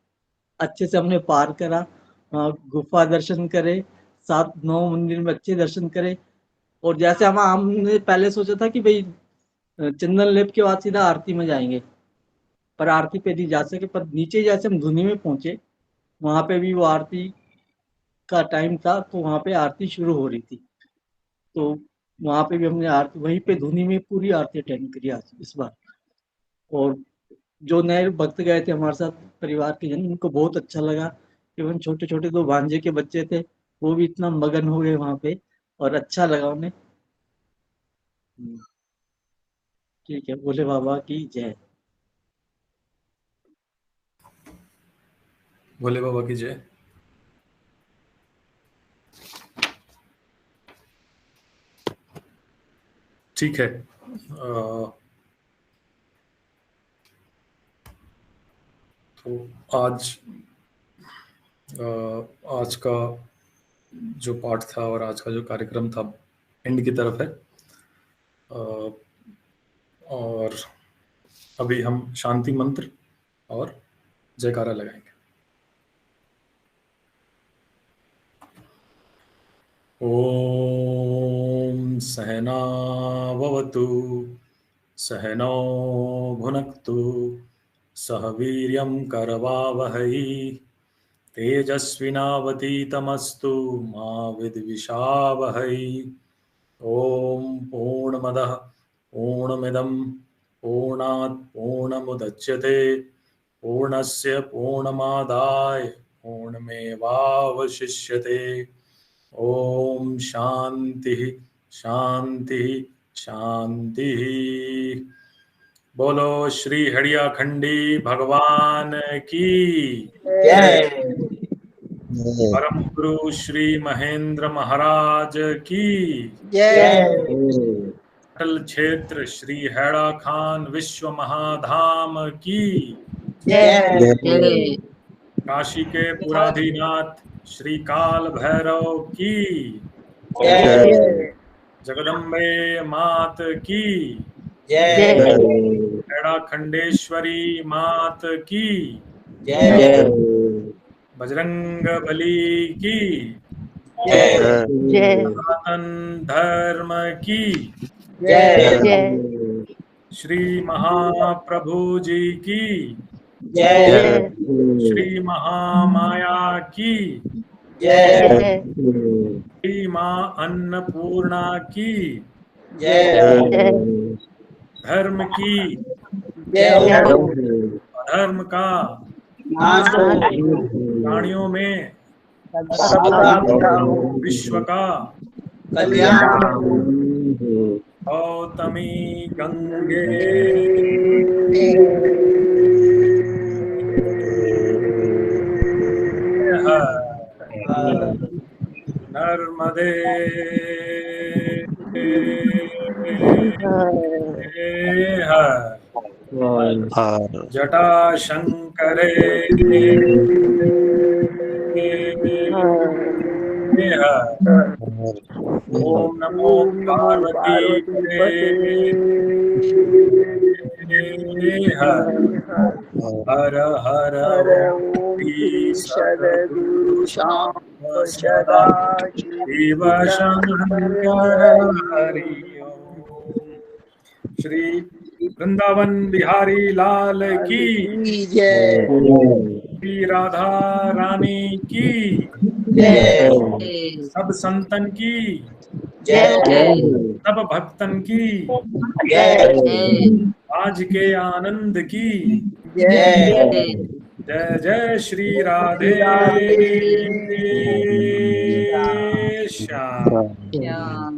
S18: अच्छे से हमने पार करा, गुफा दर्शन करे, 7-9 मंदिर में अच्छे दर्शन करे। और जैसे हमने पहले सोचा था कि भाई चंदन लेप के बाद सीधा आरती में जाएंगे, पर आरती पे नहीं जा सके। पर नीचे जैसे हम धुनी में पहुंचे, वहां पे भी वो आरती का टाइम था, तो वहां पे आरती शुरू हो रही थी। तो वहां पे भी हमने आरती वहीं पे धुनी में पूरी आरती अटेंड करी आज इस बार। और जो नए भक्त गए थे हमारे साथ परिवार के जन, उनको बहुत अच्छा लगा। इवन छोटे छोटे 2 भांजे के बच्चे थे, वो भी इतना मगन हो गए वहां पे, और अच्छा लगा उन्हें। ठीक है, भोले बाबा की जय।
S1: भोले बाबा की जय। ठीक है, तो आज का जो पाठ था और आज का जो कार्यक्रम था एंड की तरफ है। और अभी हम शांति मंत्र और जयकारा लगाएंगे। ओम सहना भवतु सहनौ भुनक्तु सह वीर्यं करवावहै तेजस्विनावतीतमस्तु मा विद्विषावहै। ओम पूर्णमदः पूर्णमिदं पूर्णात् पूर्णमुदच्यते पूर्णस्य पूर्णमादाय पूर्णमेवावशिष्यते। ओम शांति शांति शांति। बोलो श्री हड़ियाखंडी भगवान की जय। परम गुरु श्री महेंद्र महाराज की जय। अटल क्षेत्र श्री हैड़ा खान विश्व महाधाम की जय। काशी के पुराधीनाथ श्री काल भैरव की जय। जगदम्बे मात की जय। हैड़ा खंडेश्वरी मात की जय। बजरंग बली की जय। सनातन धर्म की जय। श्री महाप्रभु जी की जय। श्री महामाया की जय। श्री मां अन्नपूर्णा की जय। धर्म की जय। अधर्म का प्राणियों में विश्व का कल्याण। गौतमी गंगे नर्मदे जटा शंकरे ओम नमो पार्वती हर हर सद्गुरु श्याम सदा शिव शंकर हरि ओम। श्री वृंदावन बिहारी लाल की जय। श्री राधा रानी की जय। सब संतन की जय। सब भक्तन की जय। आज के आनंद की जय। जय जय श्री राधे श्याम।